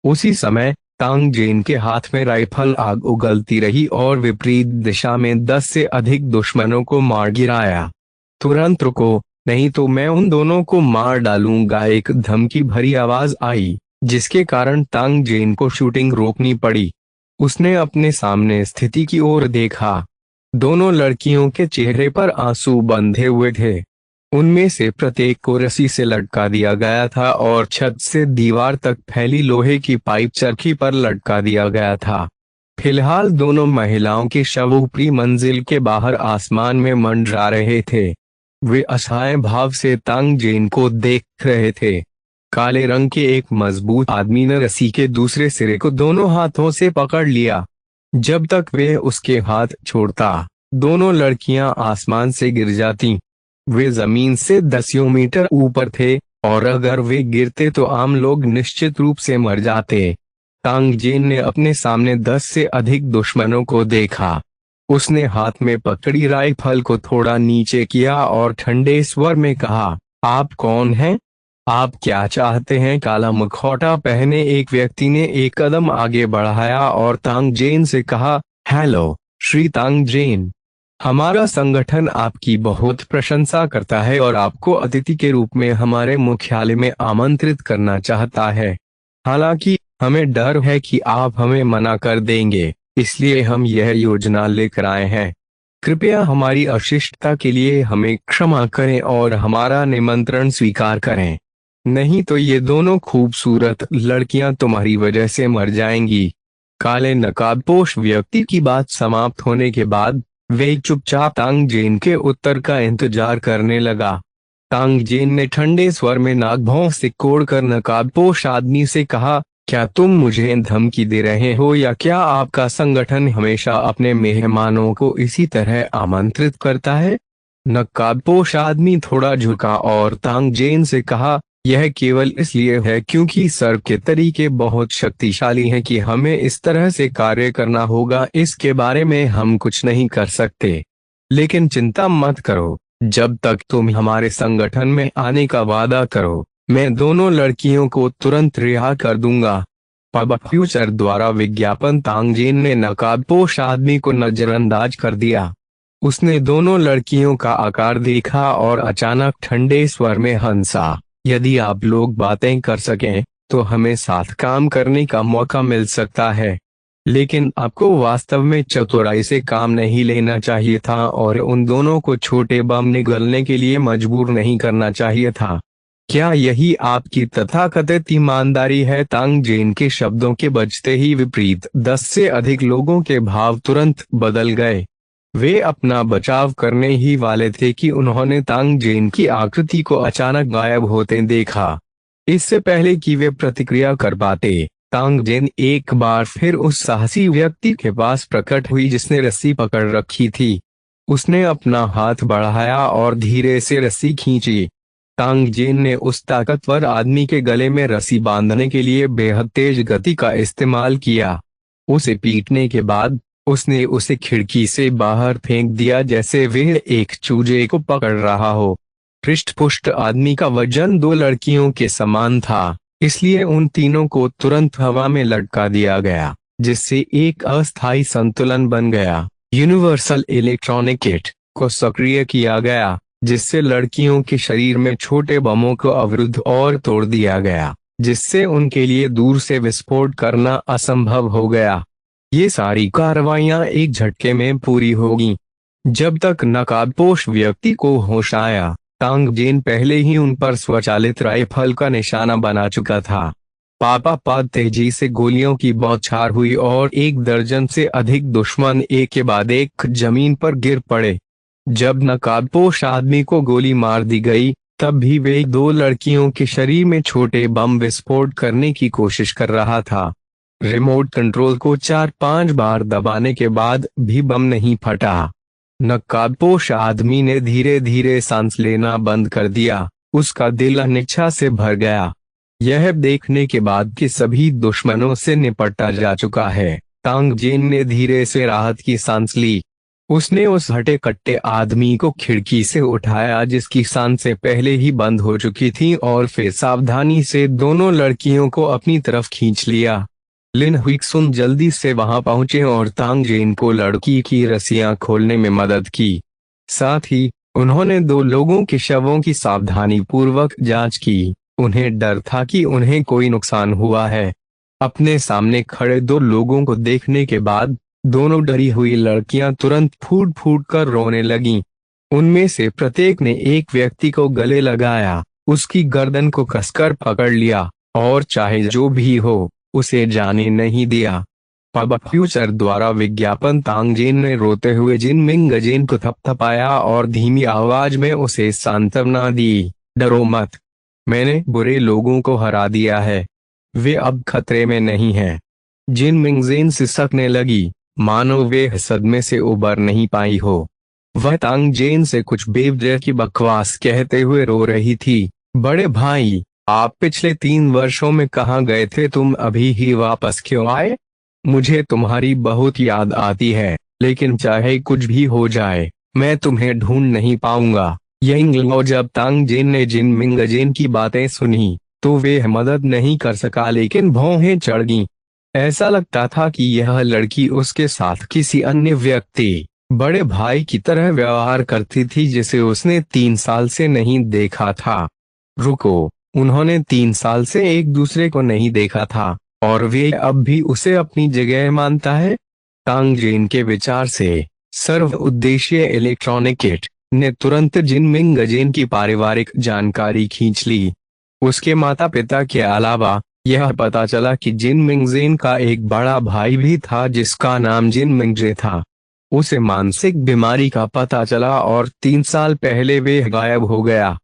उसी समय तांगजेन के हाथ में राइफल आग उगलती रही और विपरीत दिशा में 10 से अधिक दुश्मनों को मार गिराया। तुरंत रुको, नहीं तो मैं उन दोनों को मार डालूंगा, एक धमकी भरी आवाज आई, जिसके कारण तांगजेन को शूटिंग रोकनी पड़ी। उसने अपने सामने स्थिति की ओर देखा। दोनों लड़कियों के चेहरे पर आंसू बंधे हुए थे। उनमें से प्रत्येक को रस्सी से लटका दिया गया था और छत से दीवार तक फैली लोहे की पाइप चरखी पर लटका दिया गया था। फिलहाल दोनों महिलाओं के शव ऊपरी मंजिल के बाहर आसमान में मंडरा रहे थे। वे असहाय भाव से तांगजेन को देख रहे थे। काले रंग के एक मजबूत आदमी ने रस्सी के दूसरे सिरे को दोनों हाथों से पकड़ लिया। जब तक वे उसके हाथ छोड़ता, दोनों लड़कियां आसमान से गिर जाती। वे जमीन से 10 मीटर ऊपर थे और अगर वे गिरते तो आम लोग निश्चित रूप से मर जाते। तांगजेन ने अपने सामने 10 से अधिक दुश्मनों को देखा। उसने हाथ में पकड़ी राइफल को थोड़ा नीचे किया और ठंडे स्वर में कहा, आप कौन हैं? आप क्या चाहते हैं? काला मुखौटा पहने एक व्यक्ति ने एक कदम आगे बढ़ाया और तांगजेन से कहा, हेलो श्री तांगजेन, हमारा संगठन आपकी बहुत प्रशंसा करता है और आपको अतिथि के रूप में हमारे मुख्यालय में आमंत्रित करना चाहता है। हालांकि हमें डर है कि आप हमें मना कर देंगे, इसलिए हम यह योजना लेकर आए हैं। कृपया हमारी अशिष्टता के लिए हमें क्षमा करें और हमारा निमंत्रण स्वीकार करें, नहीं तो ये दोनों खूबसूरत लड़कियां तुम्हारी वजह से मर जाएंगी। काले नकाबपोश व्यक्ति की बात समाप्त होने के बाद वे चुपचाप तांगजेन के उत्तर का इंतजार करने लगा। तांगजेन ने ठंडे स्वर में नाकभौं से कोड़कर नकाबपोश आदमी से कहा, क्या तुम मुझे धमकी दे रहे हो या क्या आपका संगठन हमेशा अपने मेहमानों को इसी तरह आमंत्रित करता है? नकाबपोश आदमी थोड़ा झुका और तांगजेन से कहा, यह केवल इसलिए है क्योंकि सर के तरीके बहुत शक्तिशाली हैं कि हमें इस तरह से कार्य करना होगा। इसके बारे में हम कुछ नहीं कर सकते, लेकिन चिंता मत करो, जब तक तुम हमारे संगठन में आने का वादा करो, मैं दोनों लड़कियों को तुरंत रिहा कर दूंगा। पब फ्यूचर द्वारा विज्ञापन। तांगजेन ने नकाबपोश आदमी को नजरअंदाज कर दिया। उसने दोनों लड़कियों का आकार देखा और अचानक ठंडे स्वर में हंसा, यदि आप लोग बातें कर सकें तो हमें साथ काम करने का मौका मिल सकता है, लेकिन आपको वास्तव में चतुराई से काम नहीं लेना चाहिए था और उन दोनों को छोटे बम निगलने के लिए मजबूर नहीं करना चाहिए था। क्या यही आपकी तथाकथित ईमानदारी है? तांगजेन के शब्दों के बजते ही विपरीत 10 से अधिक लोगों के भाव तुरंत बदल गए। वे अपना बचाव करने ही वाले थे कि उन्होंने तांगजेन की आकृति को अचानक गायब होते देखा। इससे पहले कि वे प्रतिक्रिया कर पाते, तांगजेन एक बार फिर उस साहसी व्यक्ति के पास प्रकट हुई जिसने रस्सी पकड़ रखी थी। उसने अपना हाथ बढ़ाया और धीरे से रस्सी खींची। तांगजेन ने उस ताकतवर आदमी के गले में रस्सी बांधने के लिए बेहद तेज गति का इस्तेमाल किया। उसे पीटने के बाद उसने उसे खिड़की से बाहर फेंक दिया जैसे वह एक चूजे को पकड़ रहा हो। पृष्ठपुष्ट आदमी का वजन 2 लड़कियों के समान था, इसलिए उन तीनों को तुरंत हवा में लटका दिया गया, जिससे एक अस्थायी संतुलन बन गया। यूनिवर्सल इलेक्ट्रॉनिक किट को सक्रिय किया गया, जिससे लड़कियों के शरीर में छोटे बमों को अवरुद्ध और तोड़ दिया गया, जिससे उनके लिए दूर से विस्फोट करना असंभव हो गया। ये सारी कार्रवाइयां एक झटके में पूरी होगी। जब तक नकाबपोश व्यक्ति को होश आया, तांगजेन पहले ही उन पर स्वचालित राइफल का निशाना बना चुका था। पापा तेजी से गोलियों की बौछार हुई और 1 दर्जन से अधिक दुश्मन एक के बाद एक जमीन पर गिर पड़े। जब नकाबपोश आदमी को गोली मार दी गई, तब भी वे 2 लड़कियों के शरीर में छोटे बम विस्फोट करने की कोशिश कर रहा था। रिमोट कंट्रोल को 4-5 बार दबाने के बाद भी बम नहीं फटा। नकाबपोश आदमी ने धीरे धीरे सांस लेना बंद कर दिया। उसका दिल अनिच्छा से भर गया, यह देखने के बाद कि सभी दुश्मनों से निपटा जा चुका है। तांगजेन ने धीरे से राहत की सांस ली। उसने उस हटे कट्टे आदमी को खिड़की से उठाया जिसकी सांसें पहले ही बंद हो चुकी थीं और फिर सावधानी से दोनों लड़कियों को अपनी तरफ खींच लिया। लिन हुइक्सुन जल्दी से वहां पहुंचे और तांग जेन को लड़की की रस्सियां खोलने में मदद की। साथ ही उन्होंने दो लोगों के शवों की सावधानी पूर्वक जांच की। उन्हें डर था कि उन्हें कोई नुकसान हुआ है। अपने सामने खड़े दो लोगों को देखने के बाद दोनों डरी हुई लड़कियां तुरंत फूट फूट कर रोने लगीं। उनमें से प्रत्येक ने एक व्यक्ति को गले लगाया, उसकी गर्दन को कसकर पकड़ लिया और चाहे जो भी हो उसे जाने नहीं दिया। पब फ्यूचर द्वारा विज्ञापन तांग जेन ने रोते हुए जिन मिंग जेन को थपथपाया और धीमी आवाज में उसे सांत्वना दी, डरो मत, मैंने बुरे लोगों को हरा दिया है, वे अब खतरे में नहीं हैं। जिन मिंगजेन सिसकने लगी, मानो वे सदमे से उबर नहीं पाई हो। वह तांग जेन से कुछ बेवजह की बकवास कहते हुए रो रही थी। बड़े भाई, आप पिछले 3 वर्षों में कहाँ गए थे, तुम अभी ही वापस क्यों आए? मुझे तुम्हारी बहुत याद आती है, लेकिन चाहे कुछ भी हो जाए मैं तुम्हें ढूंढ नहीं पाऊंगा। यंग लो जब तांग जेन ने जिन मिंगजेन की बातें सुनी तो वे मदद नहीं कर सका, लेकिन भौहें चढ़ गईं। ऐसा लगता था कि यह लड़की उसके साथ किसी अन्य व्यक्ति, बड़े भाई की तरह व्यवहार करती थी जिसे उसने 3 साल से नहीं देखा था। रुको, उन्होंने 3 साल से एक दूसरे को नहीं देखा था और वे अब भी उसे अपनी जगह मानता है? तांग जेन के विचार से सर्व उद्देश्य इलेक्ट्रॉनिक किट ने तुरंत जिन मिंगजेन की पारिवारिक जानकारी खींच ली। उसके माता पिता के अलावा यह पता चला कि जिन मिंगजेन का एक बड़ा भाई भी था जिसका नाम जिन मिंगजे था। उसे मानसिक बीमारी का पता चला और 3 साल पहले वे गायब हो गया।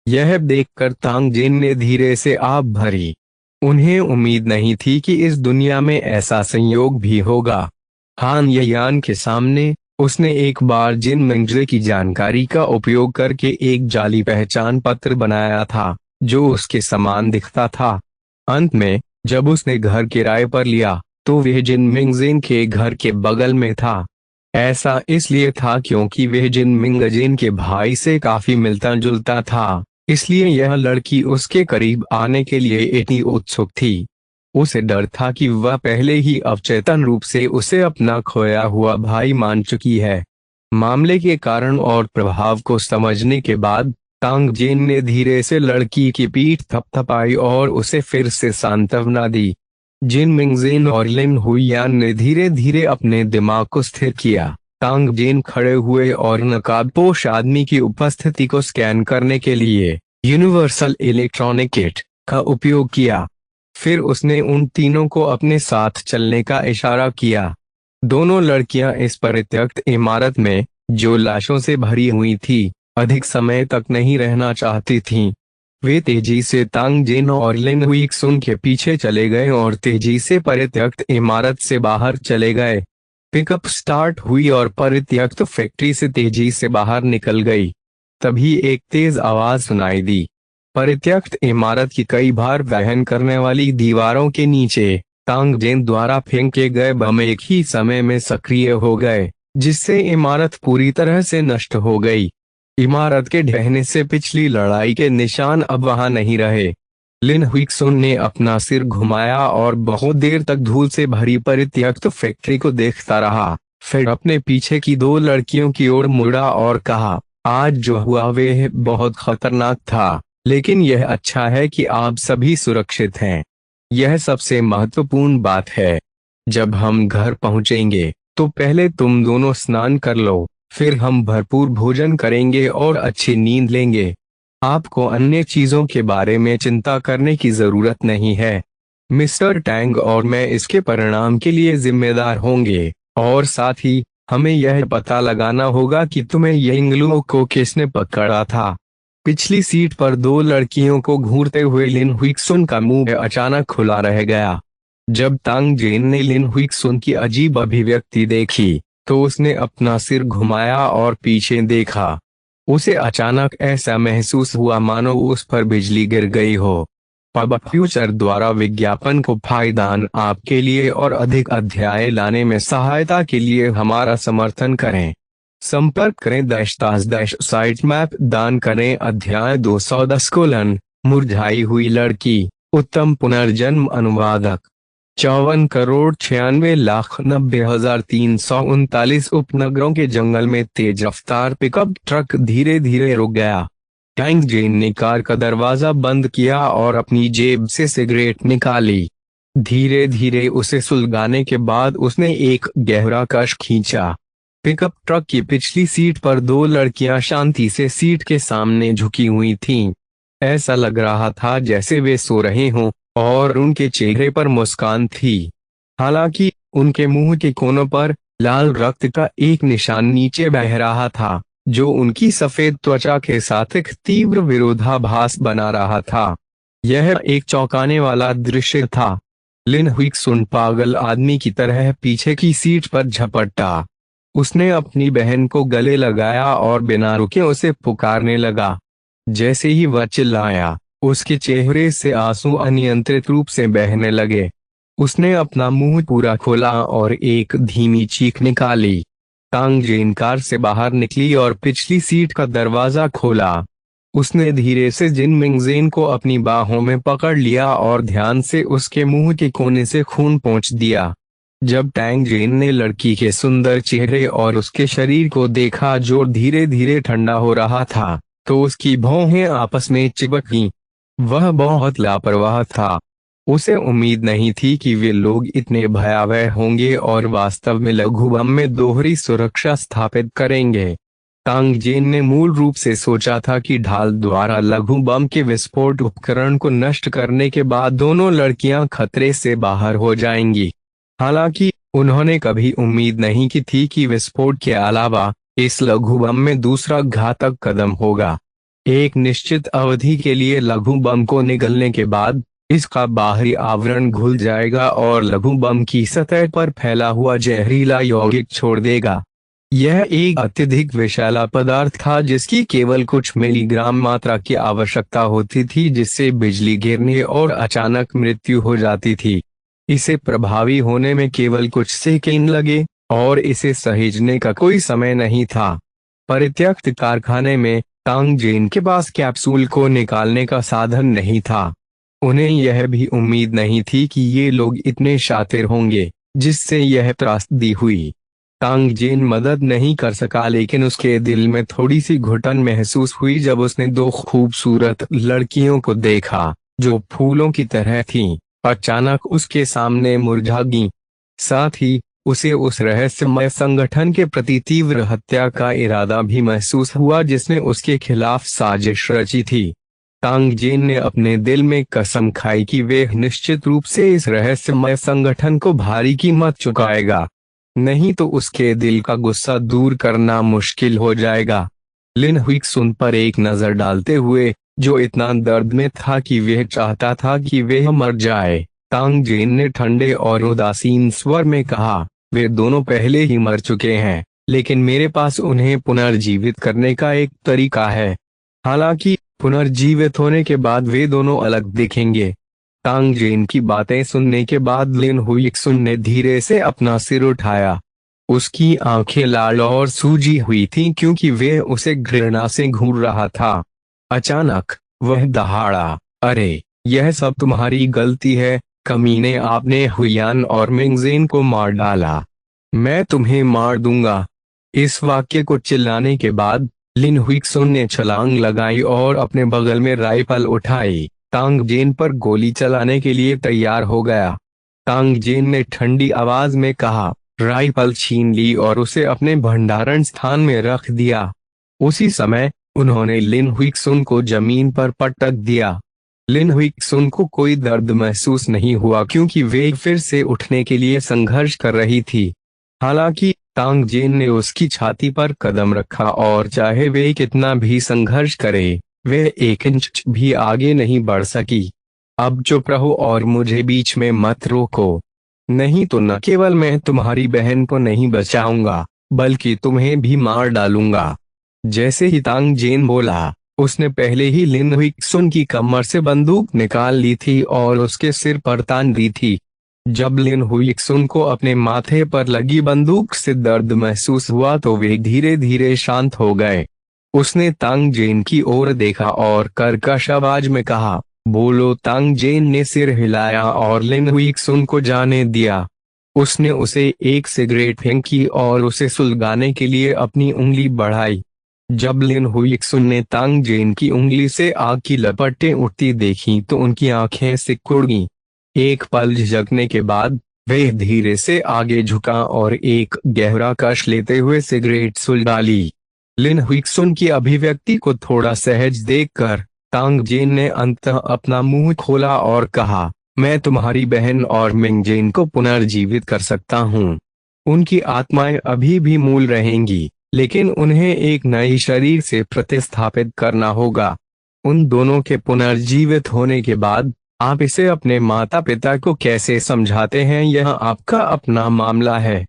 यह देखकर तांग जेन ने धीरे से आह भरी। उन्हें उम्मीद नहीं थी कि इस दुनिया में ऐसा संयोग भी होगा। हान यान के सामने उसने एक बार जिन मिंगजे की जानकारी का उपयोग करके एक जाली पहचान पत्र बनाया था जो उसके समान दिखता था। अंत में जब उसने घर किराए पर लिया तो वह जिन मिंगजेन के घर के बगल में था। ऐसा इसलिए था क्योंकि वह जिन मिंगजेन के भाई से काफी मिलता जुलता था, इसलिए यह लड़की उसके करीब आने के लिए इतनी उत्सुक थी। उसे डर था कि वह पहले ही अवचेतन रूप से उसे अपना खोया हुआ भाई मान चुकी है। मामले के कारण और प्रभाव को समझने के बाद तांग जेन ने धीरे से लड़की की पीठ थपथपाई और उसे फिर से सांत्वना दी। जिन मिंगजेन और लिन हुईयान ने धीरे धीरे अपने दिमाग को स्थिर किया। तांग जेन खड़े हुए और नकाबपोश आदमी की उपस्थिति को स्कैन करने के लिए यूनिवर्सल इलेक्ट्रॉनिक किट का उपयोग किया। फिर उसने उन तीनों को अपने साथ चलने का इशारा किया। दोनों लड़कियां इस परित्यक्त इमारत में, जो लाशों से भरी हुई थी, अधिक समय तक नहीं रहना चाहती थीं। वे तेजी से तांग जेन और लिन हुइक्सुन के पीछे चले गए और तेजी से परित्यक्त इमारत से बाहर चले गए। पिकअप स्टार्ट हुई और परित्यक्त फैक्ट्री से तेजी से बाहर निकल गई। तभी एक तेज आवाज सुनाई दी। परित्यक्त इमारत की कई बार वहन करने वाली दीवारों के नीचे तांग जेन द्वारा फेंके गए बम एक ही समय में सक्रिय हो गए, जिससे इमारत पूरी तरह से नष्ट हो गई। इमारत के ढहने से पिछली लड़ाई के निशान अब वहां नहीं रहे। लिन हुइक्सुन ने अपना सिर घुमाया और बहुत देर तक धूल से भरी परित्यक्त फैक्ट्री को देखता रहा। फिर अपने पीछे की दो लड़कियों की ओर मुड़ा और कहा, आज जो हुआ वे बहुत खतरनाक था, लेकिन यह अच्छा है कि आप सभी सुरक्षित हैं। यह सबसे महत्वपूर्ण बात है। जब हम घर पहुंचेंगे तो पहले तुम दोनों स्नान कर लो, फिर हम भरपूर भोजन करेंगे और अच्छी नींद लेंगे। आपको अन्य चीजों के बारे में चिंता करने की जरूरत नहीं है। मिस्टर टैंग और मैं इसके परिणाम के लिए जिम्मेदार होंगे, और साथ ही हमें यह पता लगाना होगा कि तुम्हें यिंगलुओ को किसने पकड़ा था। पिछली सीट पर दो लड़कियों को घूरते हुए लिन हुइक्सुन का मुंह अचानक खुला रह गया। जब तांग जेन ने लिन हुइक्सुन की अजीब अभिव्यक्ति देखी तो उसने अपना सिर घुमाया और पीछे देखा। उसे अचानक ऐसा महसूस हुआ मानो उस पर बिजली गिर गई हो। पब फ्यूचर द्वारा विज्ञापन को फायदान आपके लिए और अधिक अध्याय लाने में सहायता के लिए हमारा समर्थन करें। संपर्क करें साइट मैप दान करें। अध्याय 210 मुरझाई हुई लड़की। उत्तम पुनर्जन्म अनुवादक। 54,96,90,339 उपनगरों के जंगल में तेज रफ्तार पिकअप ट्रक धीरे धीरे रुक गया। टैंक जेन ने कार का दरवाजा बंद किया और अपनी जेब से सिगरेट निकाली। धीरे धीरे उसे सुलगाने के बाद उसने एक गहरा कश खींचा। पिकअप ट्रक की पिछली सीट पर दो लड़कियां शांति से सीट के सामने झुकी हुई थीं। ऐसा लग रहा था जैसे वे सो रहे हों और उनके चेहरे पर मुस्कान थी। हालांकि उनके मुंह के कोनों पर लाल रक्त का एक निशान नीचे बह रहा था, जो उनकी सफेद त्वचा के साथ एक तीव्र विरोधाभास बना रहा था। यह एक चौंकाने वाला दृश्य था। लिन हुइक्सुन पागल आदमी की तरह पीछे की सीट पर झपटा। उसने अपनी बहन को गले लगाया और बिना रुके उसे पुकारने लगा। जैसे ही वह चिल्लाया, उसके चेहरे से आंसू अनियंत्रित रूप से बहने लगे। उसने अपना मुंह पूरा खोला और एक धीमी चीख निकाली। टांग जेन कार से बाहर निकली और पिछली सीट का दरवाजा खोला। उसने धीरे से जिन मिंगजेन को अपनी बाहों में पकड़ लिया और ध्यान से उसके मुंह के कोने से खून पोंछ दिया। जब टैंग जेन ने लड़की के सुंदर चेहरे और उसके शरीर को देखा जो धीरे धीरे ठंडा हो रहा था, तो उसकी भौहें आपस में चिपक गईं। वह बहुत लापरवाह था। उसे उम्मीद नहीं थी कि वे लोग इतने भयावह होंगे और वास्तव में लघु बम में दोहरी सुरक्षा स्थापित करेंगे। टांग जेन ने मूल रूप से सोचा था कि ढाल द्वारा लघु बम के विस्फोट उपकरण को नष्ट करने के बाद दोनों लड़कियां खतरे से बाहर हो जाएंगी। हालांकि उन्होंने कभी उम्मीद नहीं की थी कि विस्फोट के अलावा इस लघु बम में दूसरा घातक कदम होगा। एक निश्चित अवधि के लिए लघु बम को निगलने के बाद इसका बाहरी आवरण घुल जाएगा और लघु बम की सतह पर फैला हुआ जहरीला यौगिक छोड़ देगा। यह एक अत्यधिक विषैला पदार्थ था जिसकी केवल कुछ मिलीग्राम मात्रा की आवश्यकता होती थी, जिससे बिजली गिरने और अचानक मृत्यु हो जाती थी। इसे प्रभावी होने में केवल कुछ सेकंड लगे और इसे सहेजने का कोई समय नहीं था। परित्यक्त कारखाने में टांग जेन के पास कैप्सूल को निकालने का साधन नहीं था। उन्हें यह भी उम्मीद नहीं थी कि ये लोग इतने शातिर होंगे, जिससे यह त्रासदी हुई। टांग जेन मदद नहीं कर सका, लेकिन उसके दिल में थोड़ी सी घुटन महसूस हुई जब उसने दो खूबसूरत लड़कियों को देखा जो फूलों की तरह थीं, अचानक उसके सामने मुरझा गईं। साथ ही उसे उस रहस्यमय संगठन के प्रति तीव्र हत्या का इरादा भी महसूस हुआ जिसने उसके खिलाफ साजिश रची थी। टांग जेन ने अपने दिल में कसम खाई कि वे निश्चित रूप से इस रहस्यमय संगठन को भारी कीमत चुकाएगा, नहीं तो उसके दिल का गुस्सा दूर करना मुश्किल हो जाएगा। लिन हुइक्सुन पर एक नजर डालते हुए, जो इतना दर्द में था कि वह चाहता था कि वह मर जाए, टांग जेन ने ठंडे और उदासीन स्वर में कहा, वे दोनों पहले ही मर चुके हैं, लेकिन मेरे पास उन्हें पुनर्जीवित करने का एक तरीका है। हालांकि पुनर्जीवित होने के बाद वे दोनों अलग दिखेंगे। टांग जेन की बातें सुनने के बाद लिन हुइक्सुन ने धीरे से अपना सिर उठाया। उसकी आंखें लाल और सूजी हुई थीं क्योंकि वे उसे घृणा से घूर रहा था। अचानक वह दहाड़ा, अरे यह सब तुम्हारी गलती है, कमीने, आपने हुयान और मिंगजेन को मार डाला, मैं तुम्हें मार दूंगा। इस वाक्य को चिल्लाने के बाद लिन हुइक्सुन ने छलांग लगाई और अपने बगल में राइफल उठाई। टांग जेन पर गोली चलाने के लिए तैयार हो गया। टांग जेन ने ठंडी आवाज में कहा, राइफल छीन ली और उसे अपने भंडारण स्थान में रख दिया। उसी समय उन्होंने लिन हुइक्सुन को जमीन पर पटक दिया। लिन हुइक्सुन को कोई दर्द महसूस नहीं हुआ क्योंकि वे फिर से उठने के लिए संघर्ष कर रही थी। हालांकि टांग जेन ने उसकी छाती पर कदम रखा और चाहे वे कितना भी संघर्ष करे, वे एक इंच भी आगे नहीं बढ़ सकी। अब चुप रहो और मुझे बीच में मत रोको, नहीं तो न केवल मैं तुम्हारी बहन को नहीं बचाऊंगा, बल्कि तुम्हें भी मार डालूंगा। जैसे ही टांग जेन बोला, उसने पहले ही लिन हुइक्सुन की कमर से बंदूक निकाल ली थी और उसके सिर पर तान दी थी। जब लिन हुइक्सुन को अपने माथे पर लगी बंदूक से दर्द महसूस हुआ तो वे धीरे धीरे शांत हो गए। उसने तांग जेन की ओर देखा और कर्कश आवाज में कहा, बोलो। तांग जेन ने सिर हिलाया और लिन हुइक्सुन को जाने दिया। उसने उसे एक सिगरेट फेंकी और उसे सुलगाने के लिए अपनी उंगली बढ़ाई। जब लिन हुइक्सुन ने तांग जेन की उंगली से आग की लपटें उठती देखी तो उनकी आंखें सिकुड़ गईं। एक पल झिझकने के बाद वे धीरे से आगे झुका और एक गहरा कश लेते हुए सिगरेट सुलगा ली। लिन हुइक्सुन की अभिव्यक्ति को थोड़ा सहज देखकर तांग जेन ने अंततः अपना मुंह खोला और कहा, मैं तुम्हारी बहन और मिंगजेन को पुनर्जीवित कर सकता हूँ। उनकी आत्माएं अभी भी मूल रहेंगी, लेकिन उन्हें एक नई शरीर से प्रतिस्थापित करना होगा। उन दोनों के पुनर्जीवित होने के बाद आप इसे अपने माता पिता को कैसे समझाते हैं, यह आपका अपना मामला है।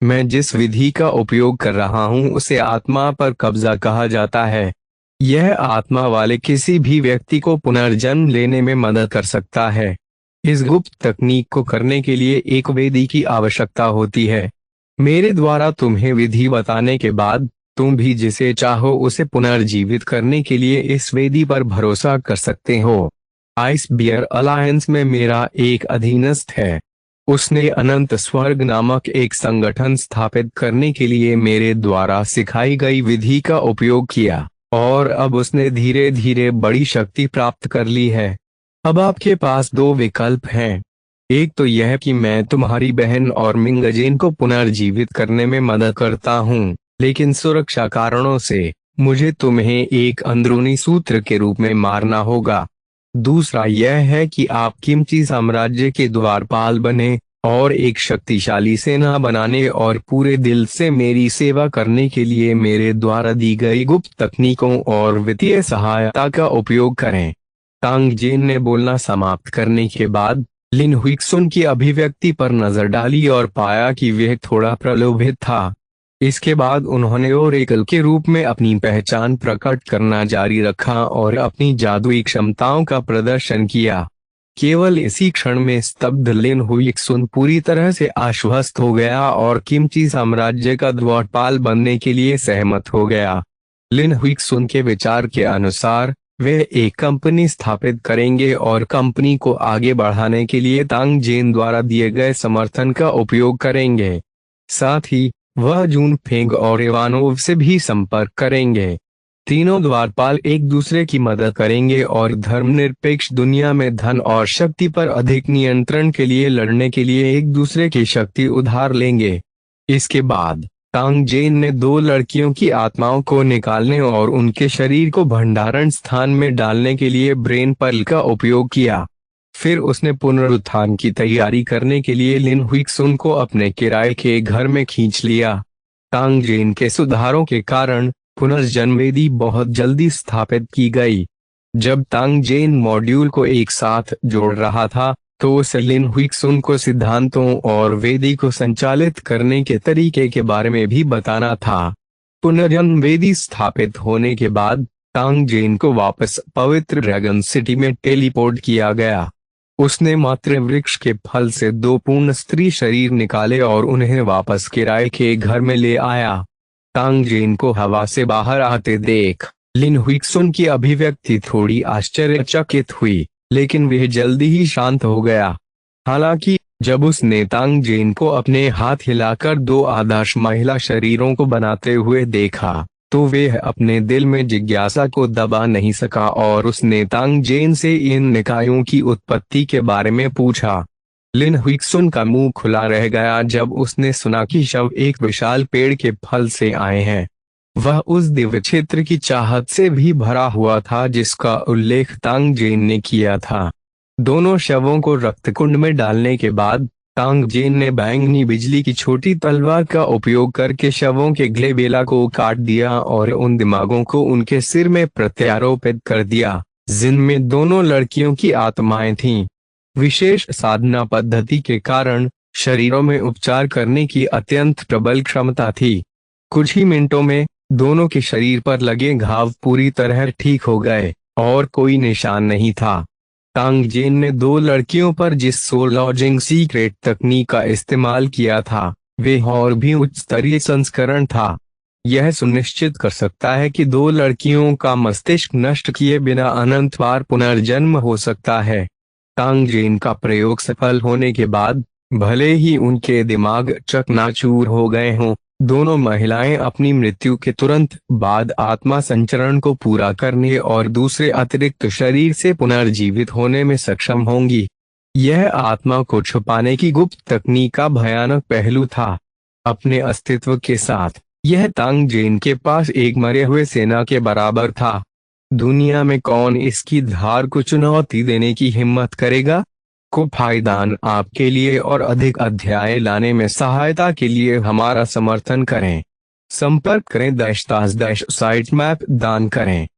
मैं जिस विधि का उपयोग कर रहा हूं उसे आत्मा पर कब्जा कहा जाता है। यह आत्मा वाले किसी भी व्यक्ति को पुनर्जन्म लेने में मदद कर सकता है। इस गुप्त तकनीक को करने के लिए एक वेदी की आवश्यकता होती है। मेरे द्वारा तुम्हें विधि बताने के बाद तुम भी जिसे चाहो उसे पुनर्जीवित करने के लिए इस वेदी पर भरोसा कर सकते हो। आइस बियर अलायंस में मेरा एक अधीनस्थ है। उसने अनंत स्वर्ग नामक एक संगठन स्थापित करने के लिए मेरे द्वारा सिखाई गई विधि का उपयोग किया और अब उसने धीरे धीरे बड़ी शक्ति प्राप्त कर ली है। अब आपके पास दो विकल्प हैं। एक तो यह कि मैं तुम्हारी बहन और मिंगजेन को पुनर्जीवित करने में मदद करता हूँ, लेकिन सुरक्षा कारणों से मुझे तुम्हें एक अंदरूनी सूत्र के रूप में मारना होगा। दूसरा यह है कि आप किमची साम्राज्य के द्वारपाल बने और एक शक्तिशाली सेना बनाने और पूरे दिल से मेरी सेवा करने के लिए मेरे द्वारा दी गई गुप्त तकनीकों और वित्तीय सहायता का उपयोग करें। तांग जेन ने बोलना समाप्त करने के बाद लिन हुइक्सुन की अभिव्यक्ति पर नजर डाली और पाया कि वह थोड़ा प्रलोभित था। इसके बाद उन्होंने ओरेकल के रूप में अपनी पहचान प्रकट करना जारी रखा और अपनी जादुई क्षमताओं का प्रदर्शन किया। केवल इसी क्षण में स्तब्ध लिन हुइक्सुन पूरी तरह से आश्वस्त हो गया और किमची साम्राज्य का द्वारपाल बनने के लिए सहमत हो गया। लिन हुइक्सुन के विचार के अनुसार वे एक कंपनी स्थापित करेंगे और कंपनी को आगे बढ़ाने के लिए तांग जेन द्वारा दिए गए समर्थन का उपयोग करेंगे। साथ ही वह जून फेंग और इवानोव से भी संपर्क करेंगे। तीनों द्वारपाल एक दूसरे की मदद करेंगे और धर्मनिरपेक्ष दुनिया में धन और शक्ति पर अधिक नियंत्रण के लिए लड़ने के लिए एक दूसरे की शक्ति उधार लेंगे। इसके बाद तांग जेन ने दो लड़कियों की आत्माओं को निकालने और उनके शरीर को भंडारण स्थान में डालने के लिए ब्रेन पर्ल का उपयोग किया। फिर उसने पुनरुत्थान की तैयारी करने के लिए लिन हुइक्सुन को अपने किराए के घर में खींच लिया। तांग जेन के सुधारों के कारण पुनर्जन्म वेदी बहुत जल्दी स्थापित की गई। जब तांग जेन मॉड्यूल को एक साथ जोड़ रहा था तो उसे लिन हुइक्सुन को सिद्धांतों और वेदी को संचालित करने के तरीके के बारे में भी बताना था। पुनर्जन्म वेदी स्थापित होने के बाद तांग जेन को वापस पवित्र ड्रैगन सिटी में टेलीपोर्ट किया गया। उसने मातृ वृक्ष के फल से दो पूर्ण स्त्री शरीर निकाले और उन्हें वापस किराए के घर में ले आया। तांग जेन को हवा से बाहर आते देख लिन हुइक्सुन की अभिव्यक्ति थोड़ी आश्चर्यचकित हुई, लेकिन वह जल्दी ही शांत हो गया। हालांकि जब उसने तांग जेन को अपने हाथ हिलाकर दो आदर्श महिला शरीरों को बनाते हुए देखा तो वह अपने दिल में जिज्ञासा को दबा नहीं सका और उसने तांग जेन से इन निकायों की उत्पत्ति के बारे में पूछा। लिन हुइक्सुन का मुंह खुला रह गया जब उसने सुना कि शव एक विशाल पेड़ के फल से आए हैं। वह उस दिव्य क्षेत्र की चाहत से भी भरा हुआ था जिसका उल्लेख तांग जेन ने किया था। दोनों शवों को रक्तकुंड में डालने के बाद तांग जेन ने बैंगनी बिजली की छोटी तलवार का उपयोग करके शवों के ग्लेबेला को काट दिया और उन दिमागों को उनके सिर में प्रत्यारोपित कर दिया जिनमें दोनों लड़कियों की आत्माएं थीं। विशेष साधना पद्धति के कारण शरीरों में उपचार करने की अत्यंत प्रबल क्षमता थी। कुछ ही मिनटों में दोनों के शरीर पर लगे घाव पूरी तरह ठीक हो गए और कोई निशान नहीं था। टांग जेन ने 2 लड़कियों पर जिस सोल लॉजिंग सीक्रेट तकनीक का इस्तेमाल किया था, वे और भी उच्च स्तरीय संस्करण था। यह सुनिश्चित कर सकता है कि 2 लड़कियों का मस्तिष्क नष्ट किए बिना अनंत बार पुनर्जन्म हो सकता है। टांग जेन का प्रयोग सफल होने के बाद, भले ही उनके दिमाग चकनाचूर हो गए हों, दोनों महिलाएं अपनी मृत्यु के तुरंत बाद आत्मा संचरण को पूरा करने और दूसरे अतिरिक्त शरीर से पुनर्जीवित होने में सक्षम होंगी। यह आत्मा को छुपाने की गुप्त तकनीक का भयानक पहलू था। अपने अस्तित्व के साथ, यह तांग जेन के पास एक मरे हुए सेना के बराबर था। दुनिया में कौन इसकी धार को चुनौती देने की हिम्मत करेगा? को फायदान आपके लिए और अधिक अध्याय लाने में सहायता के लिए हमारा समर्थन करें। संपर्क करें -- साइट मैप दान करें।